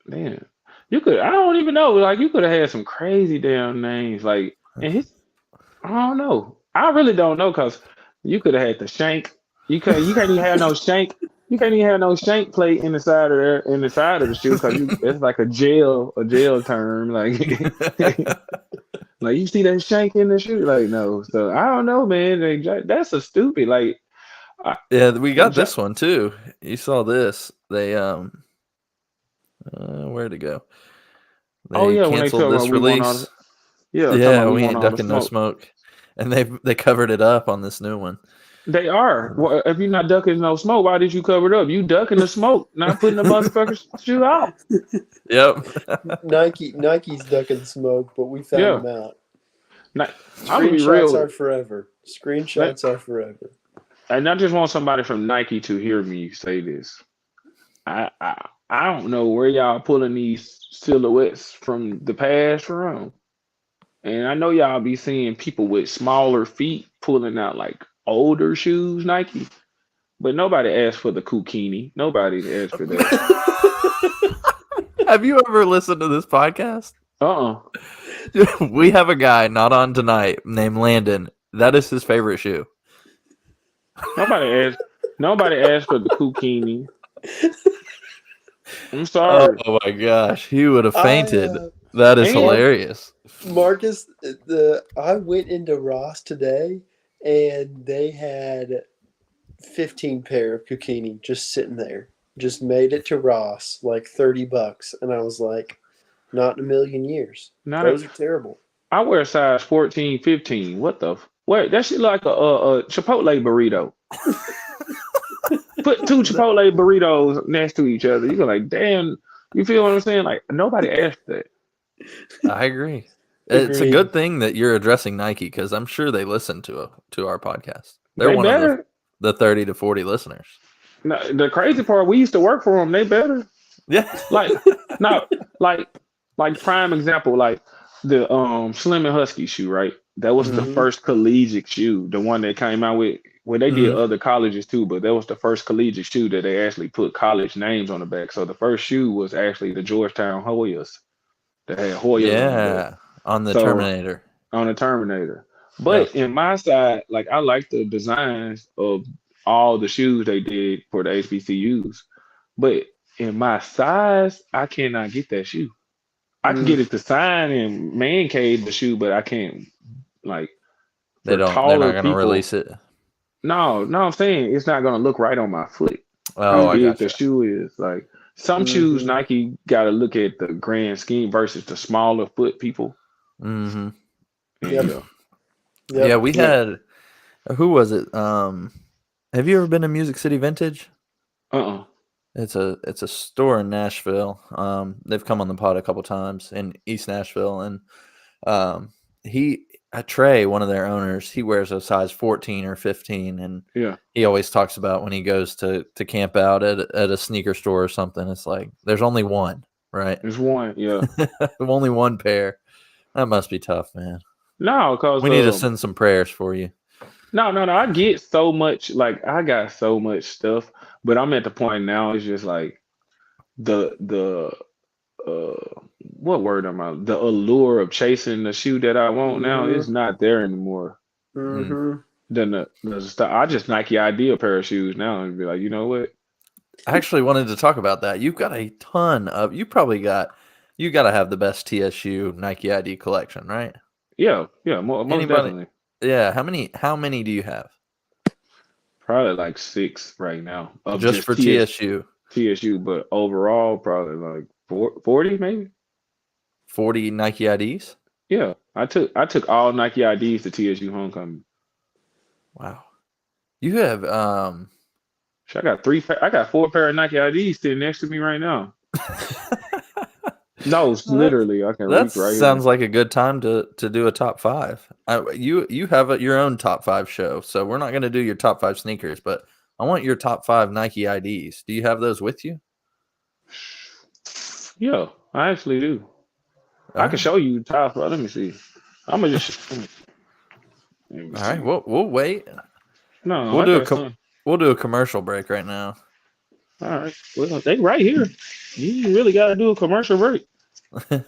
Man, you could. I don't even know. Like you could have had some crazy damn names. Like and his. I don't know. I really don't know because you could have had the shank. You can't even have no shank. You can't even have no shank plate in the side of the shoe because it's like a jail term. Like like you see that shank in the shoe? Like no. So I don't know, man. Like, that's a stupid. Like yeah, we got this one too. You saw this. They where'd it go? They when they canceled tell this release. Yeah, we ain't ducking no smoke, and they covered it up on this new one. They are. Well, if you're not ducking no smoke, why did you cover it up? You ducking the smoke, not putting the motherfucker's shoe out. Yep. Nike's ducking smoke, but we found them out. I'm gonna be real. Screenshots are forever. Screenshots are forever. And I just want somebody from Nike to hear me say this. I don't know where y'all pulling these silhouettes from the past from. And I know y'all be seeing people with smaller feet pulling out like older shoes, Nike. But nobody asked for the Kukini. Nobody asked for that. Have you ever listened to this podcast? We have a guy not on tonight named Landon. That is his favorite shoe. Nobody asked for the Kukini. I'm sorry. Oh my gosh, he would have fainted. That is hilarious. Marcus, I went into Ross today and they had 15 pair of Kukini just sitting there. Just made it to Ross like $30, and I was like, not in a million years. Those are terrible. I wear size 14, 15. What the? Wait, that shit like a Chipotle burrito. Put 2 Chipotle burritos next to each other. You go like, damn. You feel what I'm saying? Like nobody asked that. I agree. It's a good thing that you're addressing Nike because I'm sure they listen to our podcast. They're one of the 30 to 40 listeners. No, the crazy part, we used to work for them. They better. Yeah. Like prime example, like the Slim and Husky shoe, right? That was the first collegiate shoe, the one that came out with. Well, they did other colleges too, but that was the first collegiate shoe that they actually put college names on the back. So the first shoe was actually the Georgetown Hoyas. That had Hoyas on the Terminator. On the Terminator. But in my side, like I like the designs of all the shoes they did for the HBCUs. But in my size, I cannot get that shoe. I can get it to sign and man cave the shoe, but I can't like they're not gonna release it. No, I'm saying it's not gonna look right on my foot. Oh, how big the shoe is. Like some shoes, Nike got to look at the grand scheme versus the smaller foot people. Mm-hmm. Yep. Yeah, we had. Who was it? Have you ever been to Music City Vintage? It's a store in Nashville. They've come on the pod a couple times in East Nashville, and Trey, one of their owners, he wears a size 14 or 15, and he always talks about when he goes to camp out at a sneaker store or something. It's like there's only one, right? There's one, yeah. Only one pair. That must be tough, man. No, because we need to send some prayers for you. No. I get so much. Like I got so much stuff, but I'm at the point now. It's just like the what word am I? The allure of chasing the shoe that I want now is not there anymore. Then I just Nike ID a pair of shoes now and be like, you know what? I actually wanted to talk about that. You've got a ton of. You got to have the best TSU Nike ID collection, right? Yeah, most definitely. Yeah, how many do you have? Probably like 6 right now. Just for TSU. TSU, but overall probably like 40 maybe. 40 Nike IDs. Yeah, I took all Nike IDs to TSU homecoming. Wow. You have I got 4 pair of Nike IDs sitting next to me right now. No, it's literally I can that reach right sounds here. like a good time to do a top 5. You have your own top 5 show, so we're not going to do your top 5 sneakers, but I want your top 5 Nike IDs. Do you have those with you? Yeah, I actually do. All I can right. show you top. Let me see. I'm gonna just. All right. We'll wait. No, We'll I do got some. we'll do a commercial break right now. All right. Well, they right here. You really got to do a commercial break. I'm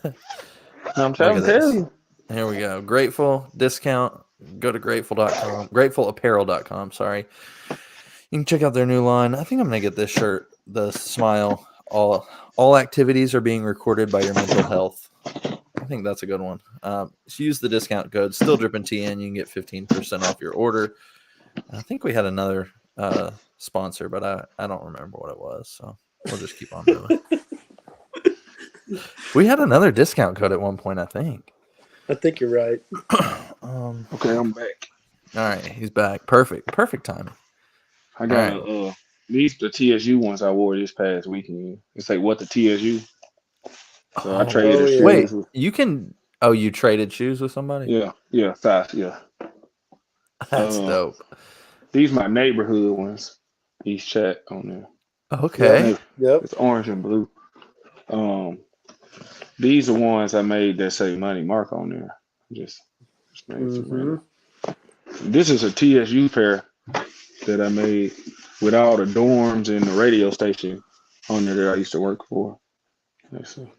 Look trying at to tell this. you. Here we go. Grateful discount. Go to grateful.com. Gratefulapparel.com. Sorry. You can check out their new line. I think I'm gonna get this shirt. The smile. All activities are being recorded by your mental health. I think that's a good one. Just use the discount code StillDrippingTN. You can get 15% off your order. I think we had another sponsor, but I don't remember what it was. So we'll just keep on moving. We had another discount code at one point, I think. I think you're right. Okay, I'm back. All right, he's back. Perfect timing. I got these the TSU ones I wore this past weekend. It's like what the TSU. So I traded the shoes. Wait, you can. Oh, you traded shoes with somebody? Yeah, fast. Yeah, that's dope. These my neighborhood ones. Each chat on there. Okay. Yep. It's orange and blue. These are ones I made that say Money Mark on there. Just made some This is a TSU pair that I made with all the dorms and the radio station on there that I used to work for. Let's see.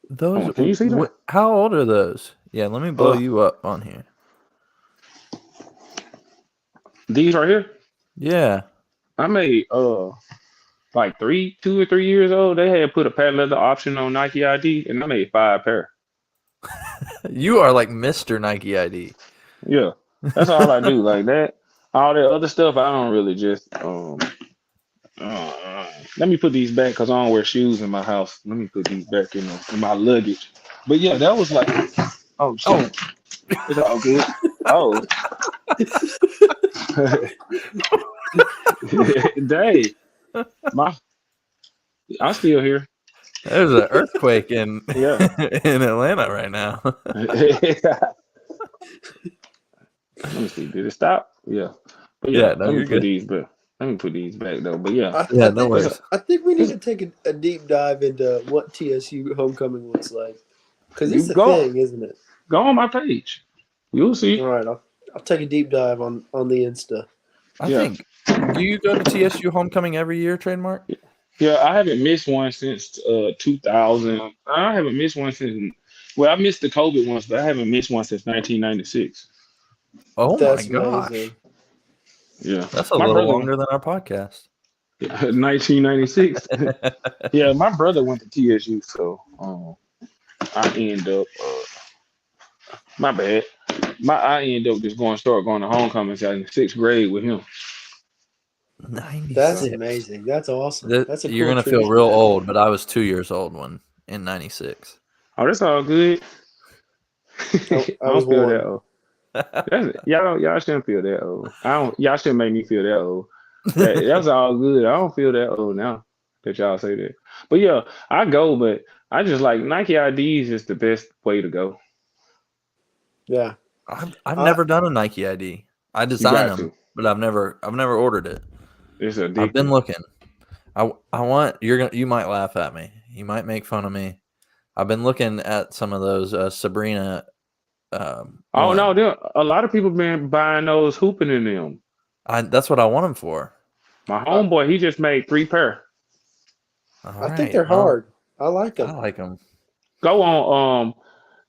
Those, can you see that? How old are those? Yeah, let me blow you up on here. These right here? Yeah. I made like 2 or 3 years old. They had put a patent leather option on Nike ID, and I made 5 pair. You are like Mr. Nike ID. Yeah, that's all I do. Like that, all that other stuff, I don't really just. Let me put these back because I don't wear shoes in my house. Let me put these back in my luggage. But yeah, that was like, oh shit, it's all good. Oh, dang, I'm still here. There's an earthquake in in Atlanta right now. Let me see. Did it stop? Yeah. But no, let me you're put good. these back. Let me put these back though. But yeah. No worries. I think we need to take a deep dive into what TSU homecoming looks like. Because it's a thing, isn't it? Go on my page. You'll see. All right, I'll take a deep dive on the Insta. I think. Do you go to TSU homecoming every year, Trademark? Yeah, I haven't missed one since 2000. I haven't missed one since. Well, I missed the COVID ones, but I haven't missed one since 1996. Oh that's my gosh! Amazing. Yeah, that's a little longer than our podcast. 1996. Yeah, my brother went to TSU, so I end up. My bad. I end up just start going to homecomings in 6th grade with him. 96. That's amazing. That's awesome. That's a you're cool gonna feel tradition. real old, but I was 2 years old in 96. Oh, that's all good. I don't feel that old. Y'all shouldn't feel that old. Y'all shouldn't make me feel that old. That's all good. I don't feel that old now that y'all say that. But yeah, I go, but I just like Nike IDs is the best way to go. Yeah. I've never done a Nike ID. I design them, but I've never ordered it. I've been looking. I want you might laugh at me. You might make fun of me. I've been looking at some of those Sabrina. No, a lot of people been buying those hooping in them. That's what I want them for. My homeboy, he just made 3 pair. I think they're hard. I like them. I like them. Go on.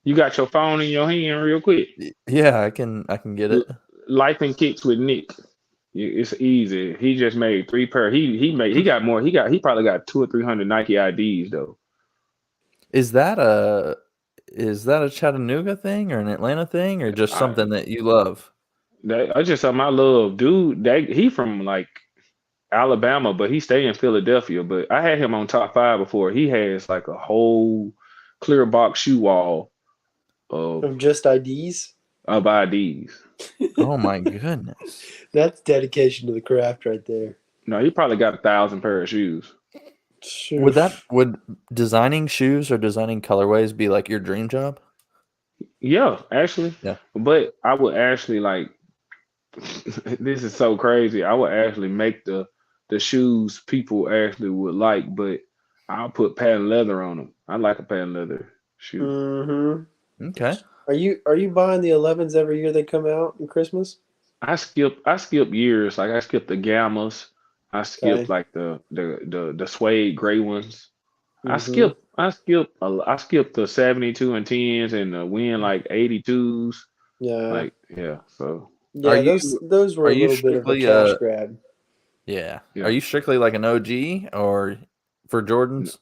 You got your phone in your hand real quick. Yeah, I can get it. Life and Kicks with Nick. It's easy. He just made 3 pair. He got more. He probably got 200 or 300 Nike IDs though. Is that a Chattanooga thing or an Atlanta thing or just something that you love? That's just something I love, dude. He from like Alabama, but he stay in Philadelphia. But I had him on top 5 before. He has like a whole clear box shoe wall of Of just IDs. IDs. Oh my goodness. That's dedication to the craft right there. No, he probably got 1,000 pair of shoes. Would designing shoes or designing colorways be like your dream job? Yeah, actually. Yeah. But I would actually like this is so crazy. I would actually make the shoes people actually would like, but I'll put patent leather on them. I like a patent leather shoe. Mm-hmm. Okay. Are you buying the 11s every year they come out in Christmas? I skip years. Like I skip the gammas. I skip Okay. like the suede gray ones. I Mhm. skip the 72 and 10s and the win like 82s. Yeah. Like yeah, so Yeah, Are those were are a you little bit of a strictly cash grab. yeah. yeah. Are you strictly like an OG or for Jordans?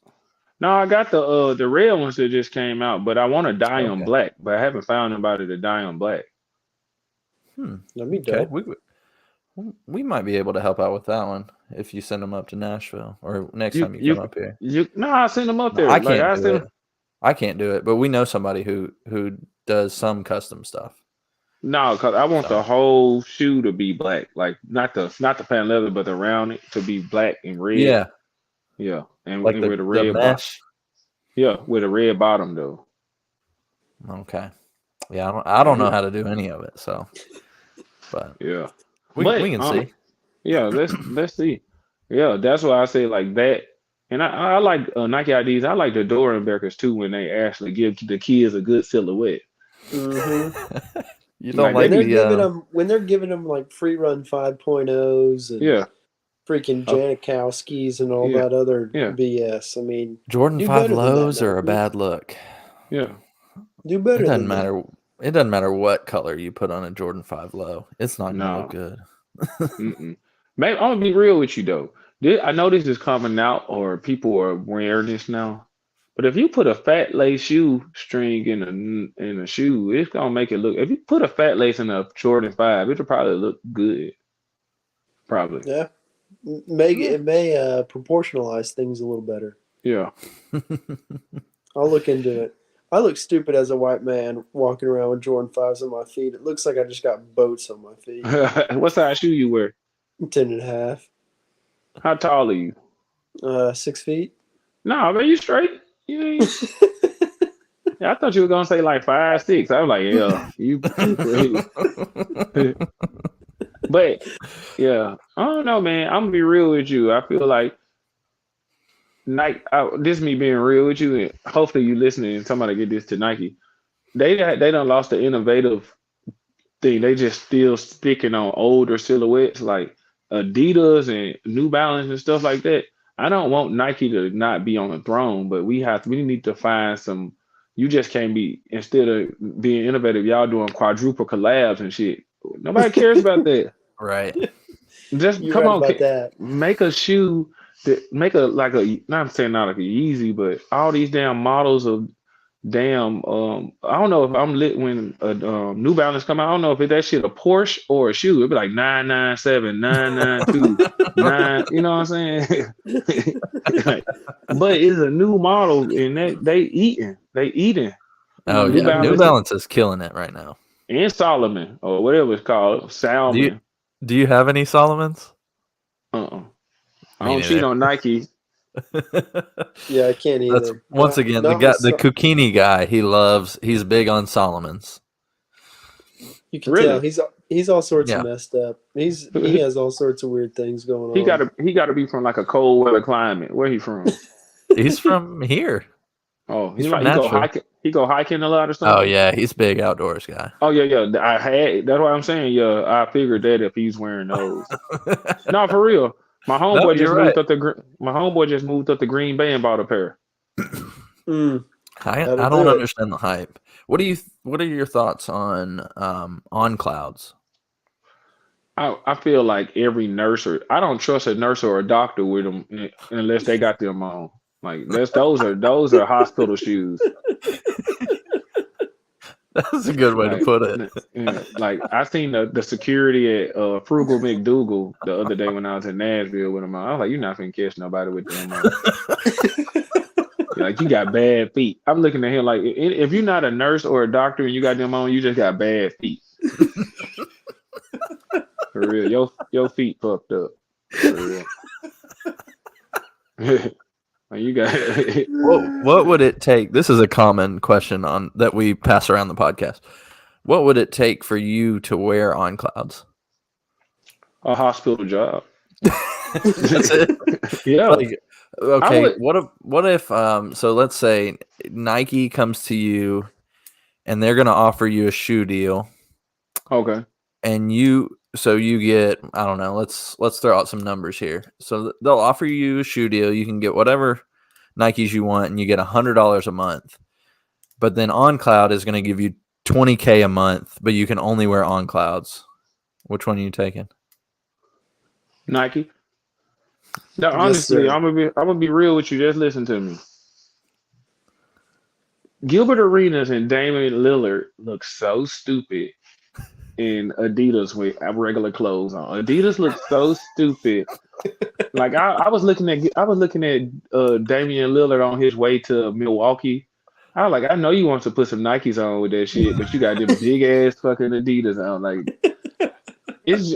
No, I got the red ones that just came out, but I want to dye them Okay. black, but I haven't found anybody to dye them black. That'd be Okay. dope. We might be able to help out with that one if you send them up to Nashville or next time you come up here. No, I send them up No, there. I Like can't I do send it. I can't do it, but we know somebody who does some custom stuff. No, because I want the whole shoe to be black, like not the patent leather, but around it to be black and red. Yeah, Yeah, and like with a the red mesh. yeah, with a red bottom though. Okay. Yeah, I don't know how to do any of it, so but Yeah, we but can see. yeah, let's see. Yeah, that's why I say like that. And I like Nike IDs. I like the Dorenbeckers too when they actually give the kids a good silhouette. Mm-hmm. You don't Like, like When they're giving them like free run 5.0s and Yeah, freaking Janikowskis and all yeah, that other yeah, BS. I mean, Jordan do 5 better than that, lows are a Nike. bad look. yeah. Do better It doesn't than that. matter. It doesn't matter what color you put on a Jordan 5 low. It's not gonna look No. good. Mm-mm. Maybe I'm gonna be real with you though. I know this is coming out, or people are wearing this now. But if you put a fat lace shoe string in a shoe, it's gonna make it look. If you put a fat lace in a Jordan 5, it'll probably look good. Probably. Yeah. It may proportionalize things a little better. Yeah. I'll look into it. I look stupid as a white man walking around with Jordan 5s on my feet. It looks like I just got boats on my feet. What size shoe you wear? 10.5. How tall are you? 6 feet. No, man, you straight. You ain't. Yeah, I thought you were gonna say like 5'6". I was like, yeah, you crazy. But yeah, I don't know, man. I'm gonna be real with you. I feel like Nike. This me being real with you, and hopefully you listening and somebody get this to Nike. They done lost the innovative thing. They just still sticking on older silhouettes like Adidas and New Balance and stuff like that. I don't want Nike to not be on the throne, but we need to find some. You just can't be, instead of being innovative, y'all doing quadruple collabs and shit. Nobody cares about that. Right. Just You're come right on, about that. make a shoe that make a like a not saying not like a Yeezy, but all these damn models of damn I don't know if I'm lit when a New Balance come out. I don't know if that shit a Porsche or a shoe. It'd be like 997, 992, 9. You know what I'm saying? But it's a new model, and they eating. Oh yeah, New Balance is killing it right now. And Solomon or whatever it's called, Salmon. Do you have any Solomons? I don't cheat on Nike. Yeah, I can't either. That's once again the Kukini guy. He's big on Solomons. You can tell he's all sorts of messed up. He has all sorts of weird things going on. He gotta be from like a cold weather climate. Where he from? He's from here. Oh, he go hiking a lot or something. Oh yeah, he's a big outdoors guy. Oh yeah. That's what I'm saying. Yeah, I figured that if he's wearing those. No, for real. My homeboy just moved up to Green Bay and bought a pair. Mm. I don't understand the hype. What are your thoughts on clouds? I feel like every nurse I don't trust a nurse or a doctor with them unless they got them on. Like those are hospital shoes. That's a good way to Like, put it. yeah, like I seen the security at Frugal McDougal the other day when I was in Nashville with him. I was like, "You're not gonna catch nobody with them on." Like you got bad feet. I'm looking at him like if you're not a nurse or a doctor and you got them on, you just got bad feet. For real, your feet fucked up. For real. Like, you got. What would it take? This is a common question on that we pass around the podcast. What would it take for you to wear on clouds? A hospital job. That's it. Yeah. Like, okay. What if so let's say Nike comes to you and they're gonna offer you a shoe deal. Okay. And you get, I don't know, let's throw out some numbers here. So they'll offer you a shoe deal. You can get whatever Nikes you want and you get $100 a month. But then OnCloud is going to give you $20K a month, but you can only wear OnClouds. Which one are you taking? Nike. No, Yes, honestly, sir. I'm gonna be real with you. Just listen to me. Gilbert Arenas and Damian Lillard look so stupid in Adidas with regular clothes on. Adidas looks so stupid. Like I was looking at Damian Lillard on his way to Milwaukee. I was like, I know you want to put some Nikes on with that shit, but you got them big ass fucking Adidas on. Like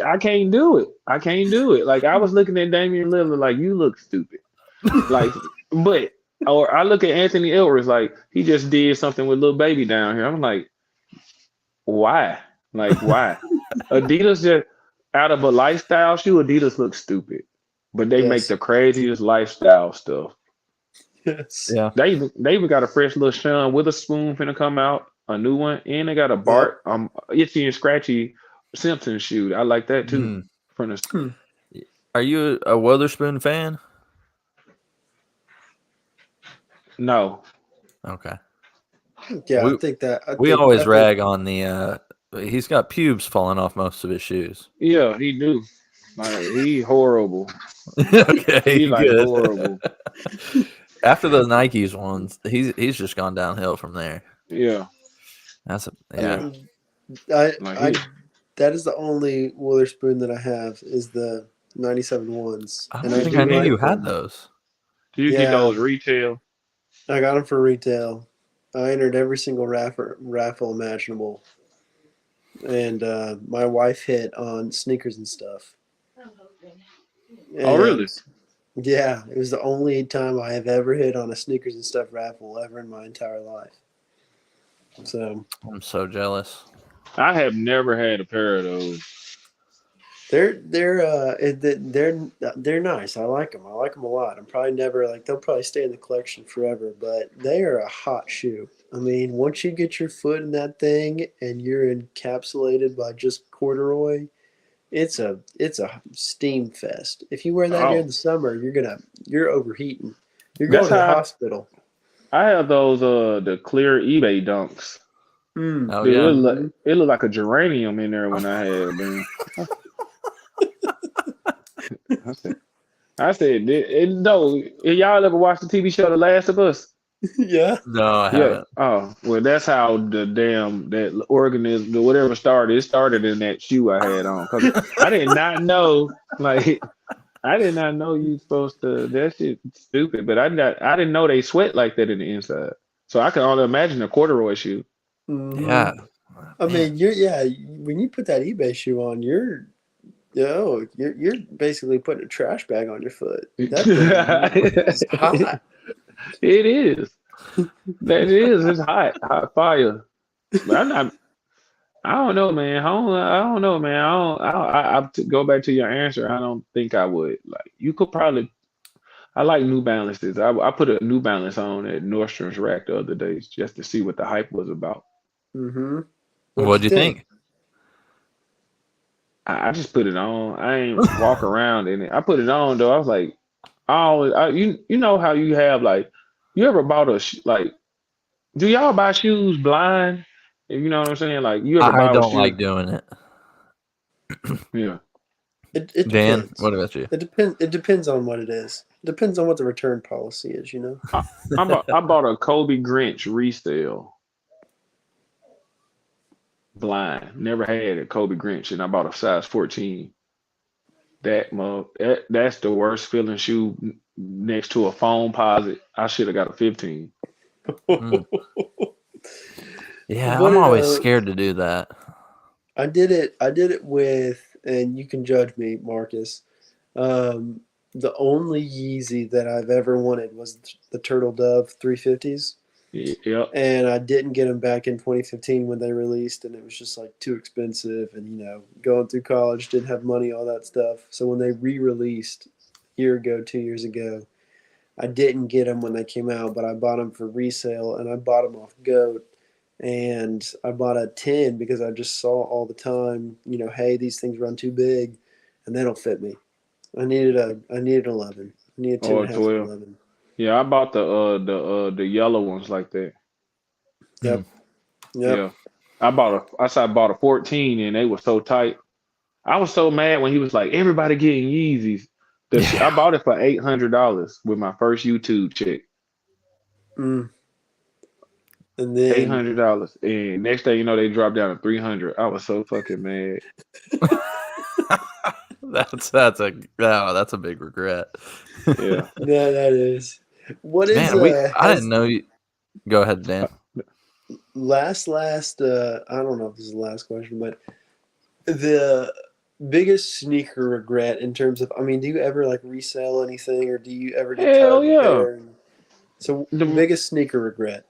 I can't do it. I can't do it. Like I was looking at Damian Lillard like you look stupid. Like or I look at Anthony Edwards like he just did something with little baby down here. I'm like, why? Like why? Adidas just out of a lifestyle shoe, Adidas looks stupid. But they make the craziest lifestyle stuff. Yes. Yeah. They even got a fresh little Sean Witherspoon finna come out, a new one, and they got a Bart itchy and scratchy Simpson shoe. I like that too. From the Are you a Witherspoon fan? No. Okay. Yeah, I think that. We always rag on the. He's got pubes falling off most of his shoes. Yeah, he do. Like he horrible. Okay, He like good. horrible. After the Nikes ones, he's just gone downhill from there. Yeah. That's that is the only Witherspoon that I have is the 97 ones. I don't think I knew you had those. Do you get those retail? I got them for retail. I entered every single raffle imaginable. And my wife hit on sneakers and stuff. Oh, really? Yeah, it was the only time I have ever hit on a sneakers and stuff raffle ever in my entire life. So I'm so jealous. I have never had a pair of those. They're nice. I like them. I like them a lot. I'm probably never they'll probably stay in the collection forever, but they are a hot shoe. I mean, once you get your foot in that thing and you're encapsulated by just corduroy, it's a steam fest. If you wear that during the summer, you're overheating. You're going to the hospital. I have those the clear eBay dunks. Oh, dude, it looked like a geranium in there when I had them. I said, no. Y'all ever watched the TV show The Last of Us? Yeah. No, I haven't. Oh, well, that's how that organism, whatever started. It started in that shoe I had on. 'Cause I did not know, I did not know you supposed to. That shit stupid. But I didn't know they sweat like that in the inside. So I can only imagine a corduroy shoe. Mm-hmm. Yeah. I mean, when you put that eBay shoe on, you're basically putting a trash bag on your foot. That thing is hot. It is. That is. It's hot fire. But I don't know, man. I don't know, man. I to go back to your answer. I don't think I would. Like you could probably. I like New Balances. I put a New Balance on at Nordstrom's rack the other day just to see what the hype was about. Mm-hmm. What'd you think? I just put it on. I ain't walk around in it. I put it on though. I was like, you know how you have you ever bought do y'all buy shoes blind? You know what I'm saying? Like you ever buy I don't a shoe? like doing it. Yeah. It Dan, depends. what about you? It depends on what it is. It depends on what the return policy is, I bought a Kobe Grinch resale. blind. Never had a Kobe Grinch, and I bought a size 14. That's the worst feeling shoe next to a foam posit. I should have got a 15. Mm. Yeah, What I'm did always scared to do that. I did it with, and you can judge me, Marcus. The only Yeezy that I've ever wanted was the Turtle Dove 350s. Yep. And I didn't get them back in 2015 when they released, and it was just like too expensive. And going through college, didn't have money, all that stuff. So when they re-released a year ago, 2 years ago, I didn't get them when they came out, but I bought them for resale, and I bought them off Goat. And I bought a 10 because I just saw all the time, hey, these things run too big, and they don't fit me. I needed 11. I needed 10 Or and a half and 12. 11. Yeah, I bought the yellow ones like that. Yep. Yeah. I bought a 14 and they were so tight. I was so mad when he was like, everybody getting Yeezys. I bought it for $800 with my first YouTube check. Mm. And then $800. And next thing you know, they dropped down to 300. I was so fucking mad. That's a big regret. Yeah. yeah, that is. What is Man, I didn't know you. Go ahead, Dan. last I don't know if this is the last question, but the biggest sneaker regret in terms of, do you ever like resell anything, or do you ever get tired Hell of a yeah. pair? So The- biggest sneaker regret.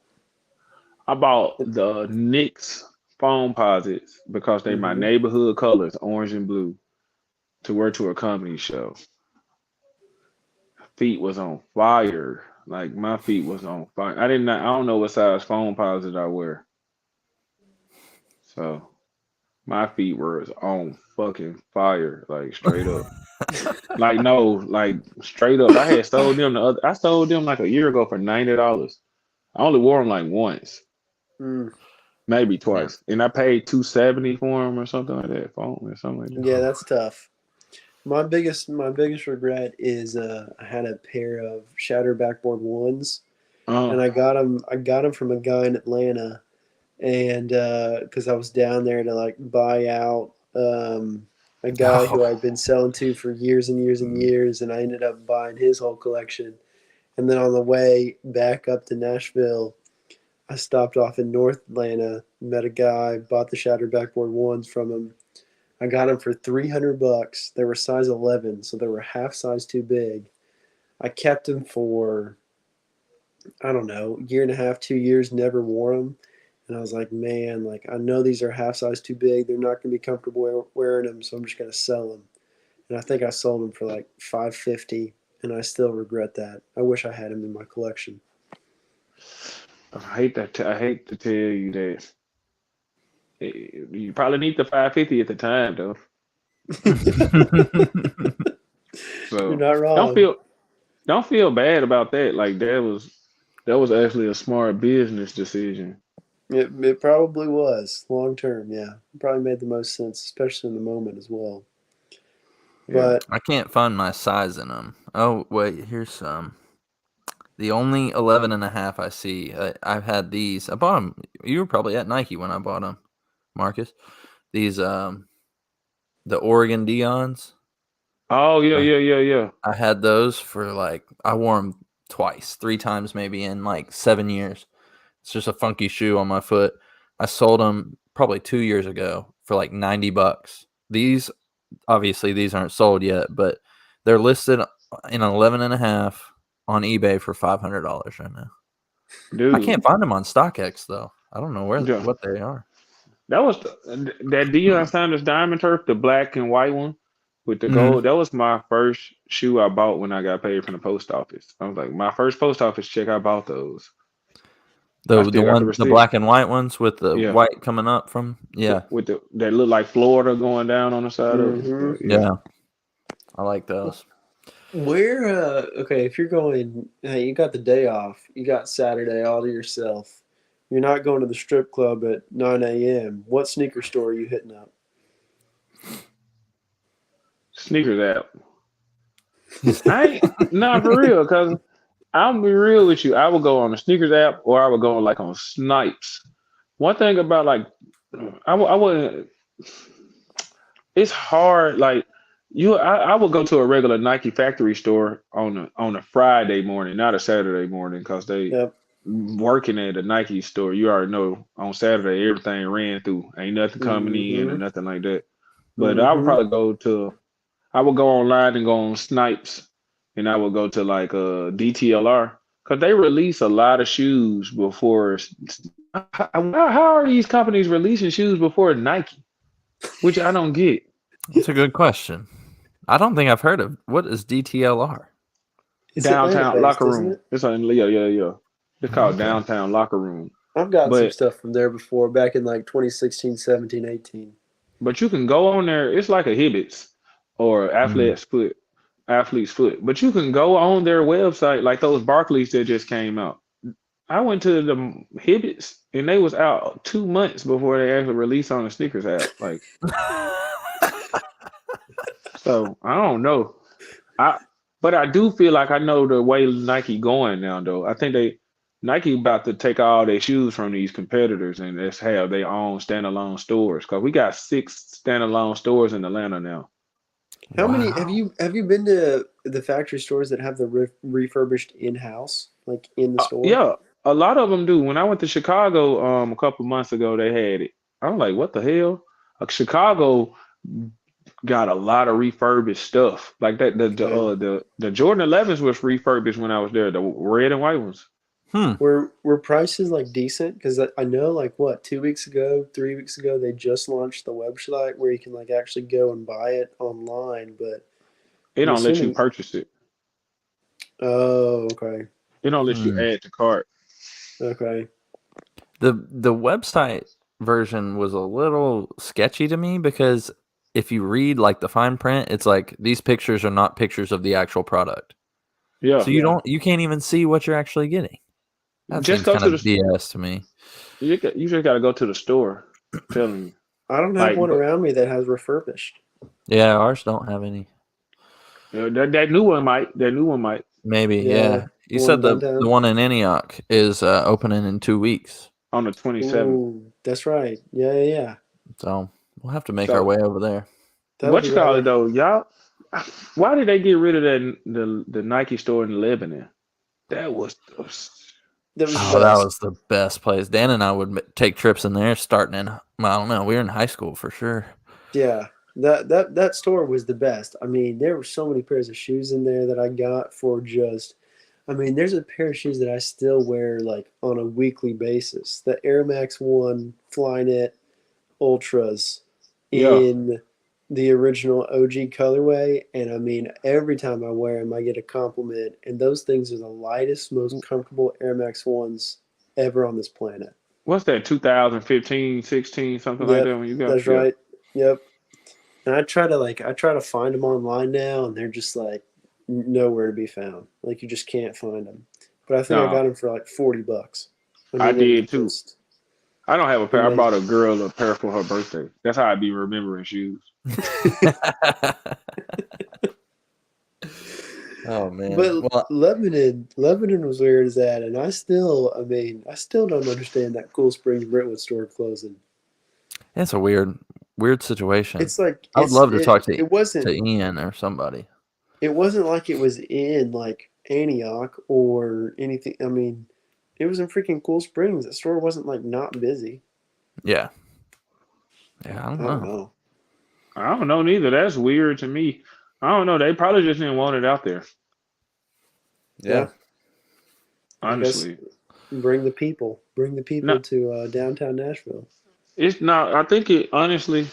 I bought the Knicks foam posits because they my neighborhood colors, orange and blue, to wear to a comedy show. Feet was on fire. Like my feet was on fire. I don't know what size foam posit I wear. So my feet were on fucking fire, like straight up. Like no, like straight up. I sold them like a year ago for $90. I only wore them like once. Maybe twice, and I paid $270 for them or something like that. Phone or something like that. Yeah, that's tough. My biggest regret is I had a pair of Shatter Backboard ones, and I got them from a guy in Atlanta, and because I was down there to like buy out a guy who I'd been selling to for years and years and years, and I ended up buying his whole collection. And then on the way back up to Nashville, I stopped off in North Atlanta, met a guy, bought the Shatter Backboard ones from him. I got them for $300. They were size 11, so they were half size too big. I kept them for, I don't know, a year and a half, 2 years, never wore them. And I was like, man, like I know these are half size too big. They're not going to be comfortable wearing them, so I'm just going to sell them. And I think I sold them for like $550, and I still regret that. I wish I had them in my collection. I hate to tell you that. You probably need the $550 at the time, though. So You're not wrong. Don't feel bad about that. Like that was actually a smart business decision. It probably was long term. Yeah, it probably made the most sense, especially in the moment as well. Yeah. But I can't find my size in them. Oh wait, here's some. The only 11 and a half I see. I've had these. I bought them. You were probably at Nike when I bought them, Marcus. These the Oregon Dions. Oh yeah. I had those for like, I wore them twice, 3 times maybe in like 7 years. It's just a funky shoe on my foot. I sold them probably 2 years ago for like $90. These aren't sold yet, but they're listed in 11 and a half on eBay for $500 right now. Dude, I can't find them on StockX though. I don't know what they are. That was that Deion Sanders Diamond Turf, the black and white one with the gold. That was my first shoe I bought when I got paid from the post office. I was like, my first post office check, I bought those. The black and white ones with the white coming up from with that look like Florida going down on the side of it. Yeah, I like those. Where okay, if you're going, hey, you got the day off, you got Saturday all to yourself. You're not going to the strip club at 9 a.m. What sneaker store are you hitting up? Sneakers app. I ain't not for real, because I'll be real with you. I would go on the sneakers app, or I would go like on Snipes. One thing about like I wouldn't. It's hard. Like I would go to a regular Nike factory store on a Friday morning, not a Saturday morning, because they Yep. working at a Nike store. You already know on Saturday everything ran through. Ain't nothing coming in or Mm-hmm. nothing like that. But I would Mm-hmm. probably go to. I would go online and go on Snipes, and I would go to like DTLR because they release a lot of shoes before. How are these companies releasing shoes before Nike? Which I don't get. That's a good question. I don't think I've heard of. What is DTLR? It's Atlanta Downtown based, locker isn't room. it? It's on yeah. It's called Okay. downtown locker room. I've gotten some But stuff from there before, back in like 2016, 17, 18. but you can go on there. It's like a Hibbets or Mm. athlete's foot. But you can go on their website like those Barclays that just came out. I went to the Hibbets and they was out 2 months before they actually released on the sneakers app. Like so, I don't know. I but I do feel like I know the way Nike going now though. I think Nike about to take all their shoes from these competitors and just have their own standalone stores. Cause we got 6 standalone stores in Atlanta now. How many Wow. have you been to the factory stores that have the refurbished in house, like in the store? Yeah, a lot of them do. When I went to Chicago a couple months ago, they had it. I'm like, what the hell? Chicago got a lot of refurbished stuff. Like that Okay. the Jordan 11s was refurbished when I was there, the red and white ones. Hmm. Were prices like decent? Because I know like what 2 weeks ago, 3 weeks ago, they just launched the website where you can like actually go and buy it online. But It I'm don't let you assuming. purchase it. Oh, okay, It don't let you Hmm. add to cart. okay. The website version was a little sketchy to me because if you read like the fine print, it's like these pictures are not pictures of the actual product. Yeah. So Yeah. you can't even see what you're actually getting. That Just seems go kind to of the BS to me. you just gotta go to the store. I'm telling you. I don't have Like one but around me that has refurbished. Yeah, ours don't have any. that new one might. That new one might. Maybe, Yeah, yeah. You the one said the downtown. one in Antioch is opening in 2 weeks. On the 27th. Ooh, that's right. Yeah, yeah, yeah. So we'll have to make our So way over there. That'll what be you right call it there. though, y'all? Why did they get rid of the Nike store in Lebanon? That was That was the Oh, that best. was the best place. Dan and I would take trips in there starting in, well, I don't know, we were in high school for sure. Yeah, that store was the best. I mean, there were so many pairs of shoes in there that I got for just. I mean, there's a pair of shoes that I still wear like on a weekly basis. The Air Max One Flyknit Ultras yeah. in the original OG colorway, and I mean, every time I wear them, I get a compliment. And those things are the lightest, most comfortable Air Max Ones ever on this planet. What's that? 2015, 16, something like Yep, that when you got that's yeah. right. Yep. And I try to find them online now, and they're just like nowhere to be found. Like you just can't find them. But I think I got No, them for like $40. I I mean, it was did too. just I don't have a pair. I bought amazing. a girl a pair for her birthday. That's how I be remembering shoes. Oh man. But Well, Lebanon was where it's at, and I mean, I still don't understand that Cool Springs Brentwood store closing. it's a weird situation. It's like I would love to talk it to Ian or somebody. wasn't like it was in like Antioch or anything. I mean, it was in freaking Cool Springs. The store wasn't like not busy. Yeah. Yeah, I don't I don't know. know. I don't know neither. That's weird to me. I don't know. They probably just didn't want it out there. Yeah, Yeah. I guess Honestly, bring the people no, to downtown Nashville. it's not. I think it honestly,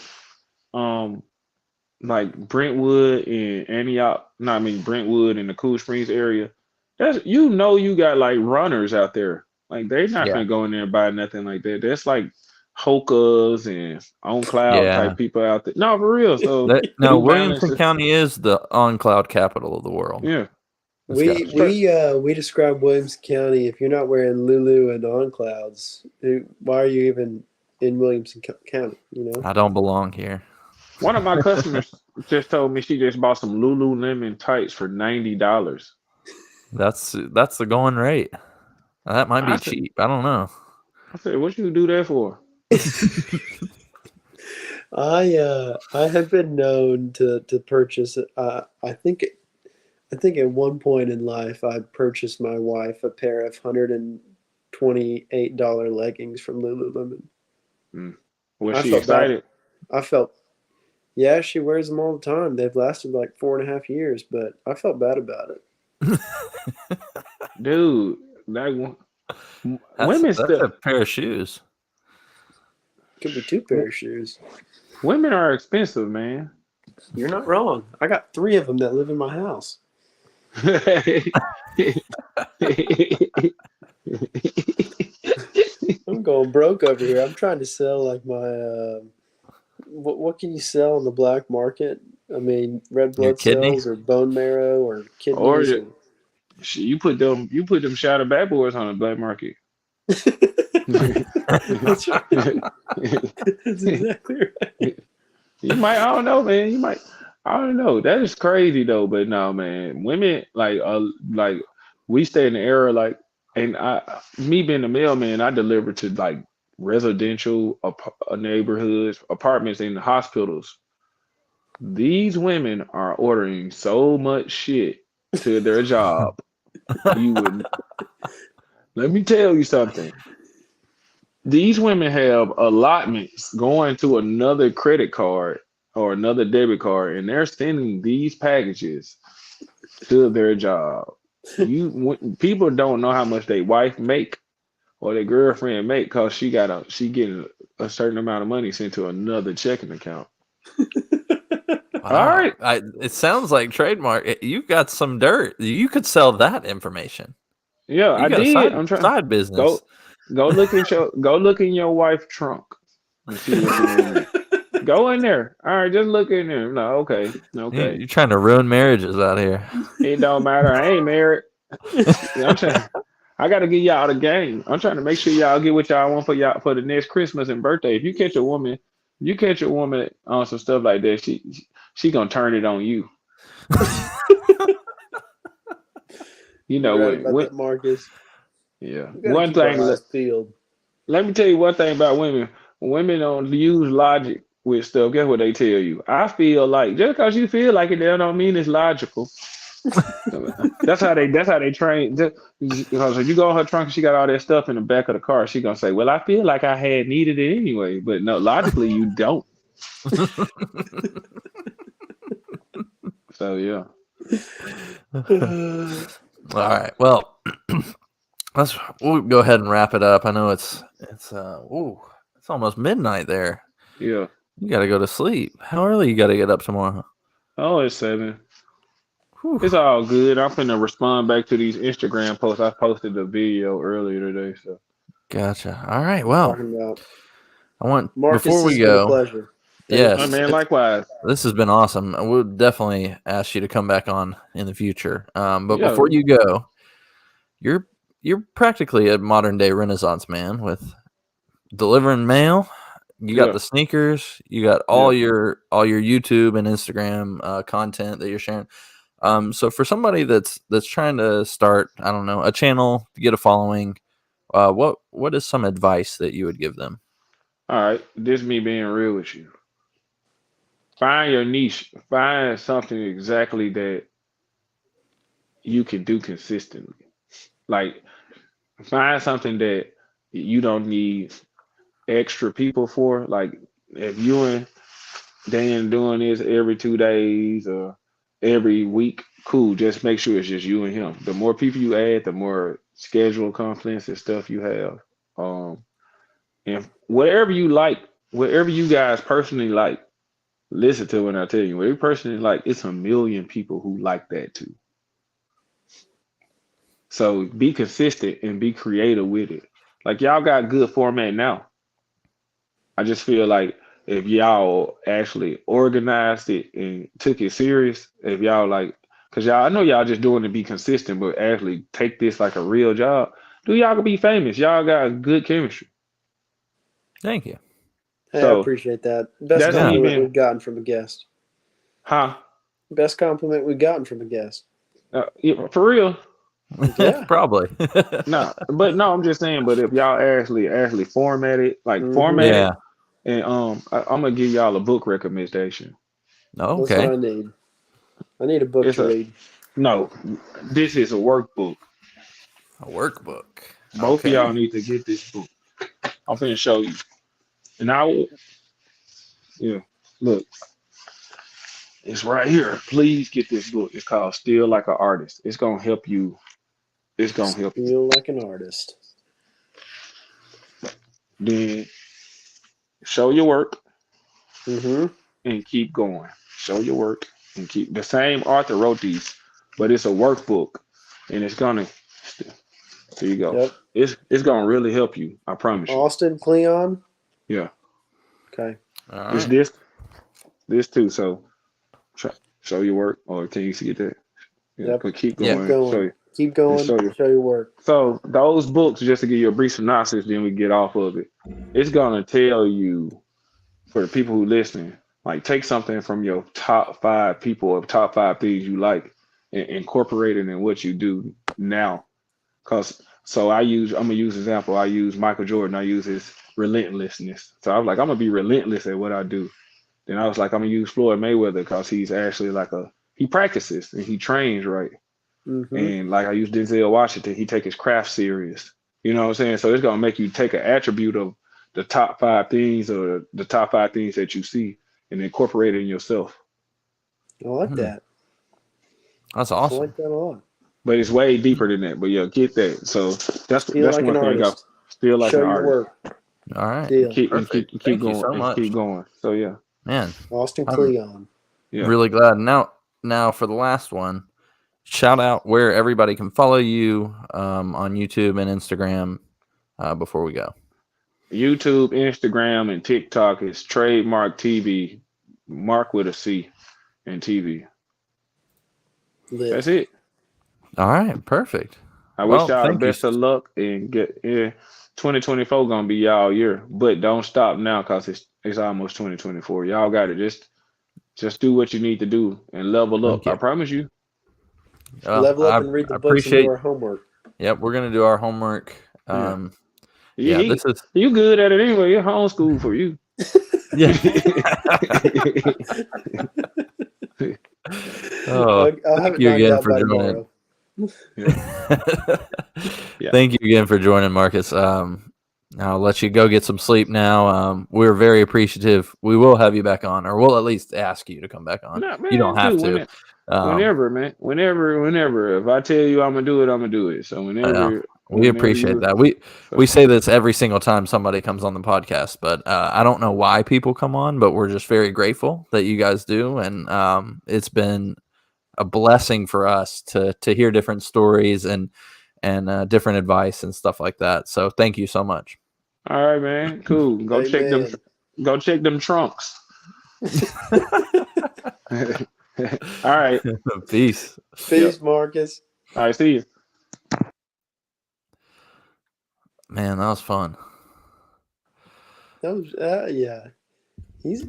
um, like Brentwood and Antioch. No, I mean Brentwood and the Cool Springs area. That's you got like runners out there. Like they're not Yeah. gonna go in there and buy nothing like that. That's like Hokas and on cloud Yeah. type people out there. No, for real. So No, New Williamson Balance, County is the on cloud capital of the world. yeah, It's got to be. straight. We describe Williams County. If you're not wearing Lulu and On Clouds, why are you even in Williamson County? You know. I don't belong here. One of my customers just told me she just bought some Lululemon tights for $90. That's the going rate. That might I be said, cheap. I don't know. what you do that for? I have been known to purchase. I think at one point in life I purchased my wife a pair of $128 leggings from Lululemon. Was I she felt bad. excited? I felt, yeah, she wears them all the time. They've lasted like 4.5 years, but I felt bad about it. Dude, that That's women a stuff. pair of shoes. Could be 2 pair of shoes. Women are expensive, man. You're not wrong. I got 3 of them that live in my house. I'm going broke over here. I'm trying to sell like my what can you sell on the black market? I mean, red Your blood kidney? cells or bone marrow or Or kidneys. you put them shadow bad boys on the black market. That's right. That's exactly right. You might, I don't know, man. You might, I don't know. That is crazy though. But no, man. Women like we stay in the era like, and me being a mailman, I deliver to like residential neighborhoods, apartments, and hospitals. These women are ordering so much shit to their job. You would let me tell you something. These women have allotments going to another credit card or another debit card, and they're sending these packages to their job. People don't know how much their wife make or their girlfriend make because she getting a certain amount of money sent to another checking account. Wow. All right. It sounds like trademark. You got some dirt. You could sell that information. Yeah, You I got did. a I'm trying. side business. Go look in your wife's trunk and see what's in there. Go in there. All right, just look in there. No, okay. You're trying to ruin marriages out here. It don't matter. I ain't married. I'm trying. I got to get y'all the game. I'm trying to make sure y'all get what y'all want for y'all for the next Christmas and birthday. If you catch a woman on some stuff like that, she gonna turn it on you. You know You're right about what? that, Marcus. Yeah. One thing. Field. Let me tell you one thing about women. Women don't use logic with stuff. Guess what they tell you? I feel like just because you feel like it, that don't mean it's logical. That's how they train. Just, because if you go in her trunk and she got all that stuff in the back of the car, she gonna say, "Well, I feel like I had needed it anyway." But no, logically you don't. So yeah. All right. Well, we'll go ahead and wrap it up. I know it's almost midnight there. Yeah. You got to go to sleep. How early you got to get up tomorrow? Oh, it's 7. Whew. It's all good. I'm finna respond back to these Instagram posts. I posted a video earlier today. So Gotcha. All right. Well, I want Marcus, before we it's been a go. pleasure. Yes, oh, man. Likewise. This has been awesome. We'll definitely ask you to come back on in the future. But Yeah. before you go, you're practically a modern day Renaissance man with delivering mail. You got the sneakers. You got all your YouTube and Instagram content that you're sharing. So for somebody that's trying to start, I don't know, a channel to get a following, what is some advice that you would give them? All right. This me being real with you. Find your niche. Find something exactly that you can do consistently. Like find something that you don't need extra people for. Like if you and Dan doing this every 2 days or every week, cool. Just make sure it's just you and him. The more people you add, the more schedule conflicts and stuff you have. And whatever you like, whatever you guys personally like, listen to what I tell you. Whatever you personally like, it's a million people who like that too. So be consistent and be creative with it. Like y'all got good format now. I just feel like if y'all actually organized it and took it serious, if y'all like, cause y'all, I know y'all just doing it to be consistent, but actually take this like a real job, y'all can be famous. Y'all got good chemistry. Thank you. Hey, So I appreciate that. Best that's compliment we've gotten from a guest. Huh? Best compliment we've gotten from a guest. Yeah, for real. Yeah. Probably. No, but no, I'm just saying. But if y'all actually format it, format it, Yeah. and I'm gonna give y'all a book recommendation. That's what Okay. I need. I need a book It's to a read. no. This is a workbook. A workbook. Both of Okay. y'all need to get this book. I'm finna show you. And yeah, look, it's right here. Please get this book. It's called Still Like an Artist. It's gonna help you. It's gonna help you. Feel like an artist. Then show your work Mm-hmm. and keep going. Show your work and keep. The same author wrote these, but it's a workbook, and it's gonna. There you go. Yep. It's gonna really help you. I promise you. Austin Cleon. Yeah. Okay. All It's right. this too. So show your work, or can you see that? Yeah. Yep. But keep Yeah. going. Keep going. Show you. Keep going. Show you. Show your work. So those books, just to give you a brief synopsis, then we get off of it. It's gonna tell you for the people who listen, like take something from your top 5 people or top 5 things you like and incorporate it in what you do now. Cause so I'm gonna use example. I use Michael Jordan. I use his relentlessness. So I was like, I'm gonna be relentless at what I do. Then I was like, I'm gonna use Floyd Mayweather because he's actually he practices and he trains right. Mm-hmm. And like I use Denzel Washington, he take his craft serious. You know what I'm saying? So it's gonna make you take an attribute of the top 5 things or the top 5 things that you see and incorporate it in yourself. I like Hmm. that. That's I awesome. like that a lot. But it's way deeper than that. But yeah, get that. So that's Feel like one an thing I artist. feel like Show an your artist. work. All right. Deal. Keep Perfect. Thank you so much. keep going. So yeah. Man, Austin I'm Cleon. Yeah. really glad. Now for the last one, shout out where everybody can follow you on YouTube and Instagram before we go. YouTube, Instagram, and TikTok is TradeMarcTV. Mark with a C and TV. Lit. That's it. All right. Perfect. I Well, wish y'all the thank you. best of luck and get 2024 gonna be y'all year, but don't stop now because it's almost 2024. Y'all got it. Just do what you need to do and level up. Thank you. I promise you. Level up I and read the books and do our homework. Yep, we're gonna do our homework. Yeah. This is You good at it anyway. It's homeschool for you. yeah. Oh, I'll have thank it you knocked again out for by joining. tomorrow. Yeah. Thank you again for joining, Marcus. I'll let you go get some sleep now. We're very appreciative. We will have you back on, or we'll at least ask you to come back on. Nah, man, You don't have dude, to. whenever, man. Whenever. If I tell you I'm gonna do it, I'm gonna do it. So We appreciate that. We say this every single time somebody comes on the podcast, but I don't know why people come on, but we're just very grateful that you guys do, and it's been a blessing for us to hear different stories and different advice and stuff like that. So thank you so much. All right, man. Cool. Go check them. Amen. Go check them trunks. All right. Peace. Peace, Marcus. All right. See you. Man, that was fun. That was yeah. He's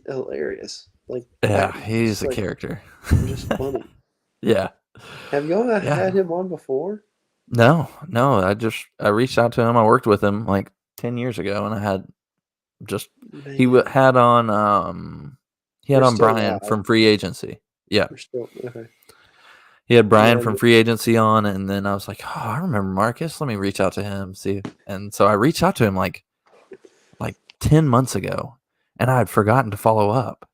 hilarious. Like Yeah, he's a like, character. just funny. Yeah. Have y'all had him on before? No. I reached out to him. I worked with him like 10 years ago, and I had just Man, he had on Brian live. from Free Agency. Yeah. We're still okay. He had Brian Yeah, from Free Agency on, and then I was like, oh, I remember Marcus. Let me reach out to him, see. And so I reached out to him like 10 months ago, and I had forgotten to follow up.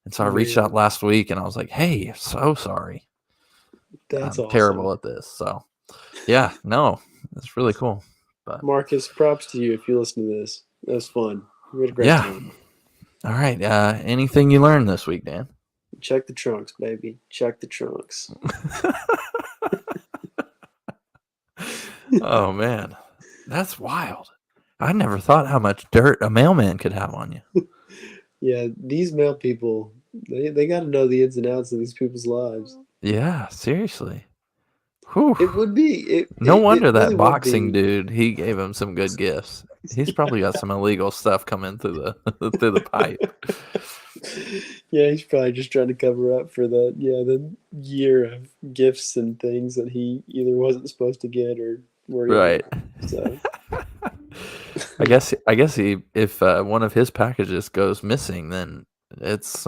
And so I reached out last week, and I was like, hey, so sorry. That's I'm awesome. terrible at this. So, yeah, no, it's really cool. But Marcus, props to you if you listen to this. That was fun. We had a great time. All right. Anything you learned this week, Dan? Check the trunks, baby. Check the trunks. Oh, man. That's wild. I never thought how much dirt a mailman could have on you. Yeah, these mail people, they got to know the ins and outs of these people's lives. Yeah, seriously. Whew. It would be. No wonder that really boxing dude, he gave him some good gifts. He's probably got some illegal stuff coming through the pipe. Yeah, he's probably just trying to cover up for the year of gifts and things that he either wasn't supposed to get or were Right. So I guess he if one of his packages goes missing, then it's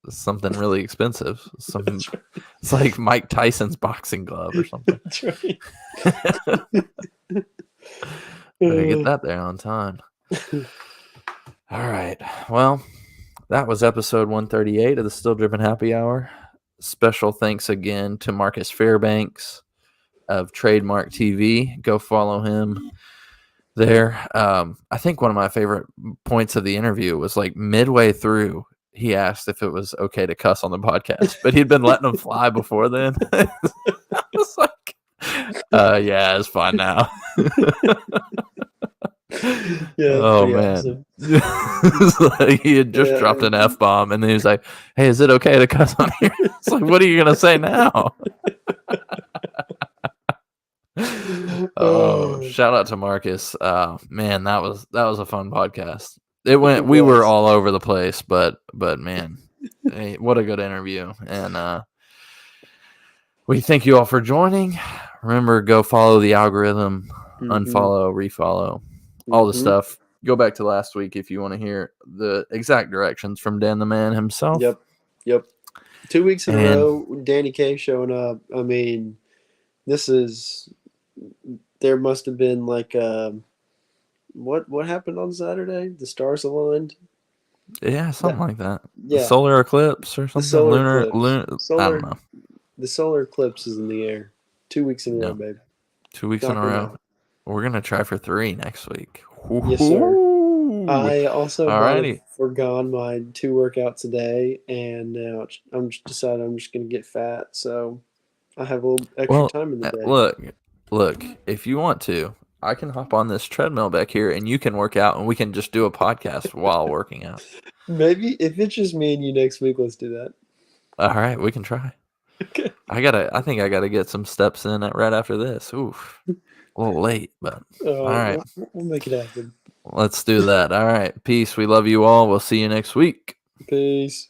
something really expensive. That's right. It's like Mike Tyson's boxing glove or something. That's right. Better get that there on time. All right. Well, that was episode 138 of the Still Dripping Happy Hour. Special thanks again to Marcus Fairbanks of Trademark TV. Go follow him there. I think one of my favorite points of the interview was like midway through, he asked if it was okay to cuss on the podcast, but he'd been letting them fly before then. I was like, yeah, it's fine now. Yeah. Oh man. Awesome. Like he had just dropped an F-bomb and then he was like, hey, is it okay to cuss on here? It's like, what are you gonna say now? Oh, shout out to Marcus. Man, that was a fun podcast. We were all over the place, but man, hey, what a good interview. And we thank you all for joining. Remember, go follow the algorithm, unfollow, refollow, all the stuff. Go back to last week if you want to hear the exact directions from Dan the Man himself. Yep. 2 weeks in a row, Danny K showing up. I mean, there must have been like what happened on Saturday? The stars aligned. Yeah, something like that. Yeah. The solar eclipse or something. Lunar. I don't know. The solar eclipse is in the air. 2 weeks in a row, babe. 2 weeks in a row. We're gonna try for 3 next week. Yes, sir. I also Alrighty. forgone my 2 workouts a day, and now I'm just deciding I'm just gonna get fat. So I have a little extra time in the day. Look. If you want to, I can hop on this treadmill back here, and you can work out, and we can just do a podcast while working out. Maybe if it's just me and you next week, let's do that. All right, we can try. Okay. I think I gotta get some steps in right after this. Oof, a little late, but all right, we'll make it happen. Let's do that. All right, peace. We love you all. We'll see you next week. Peace.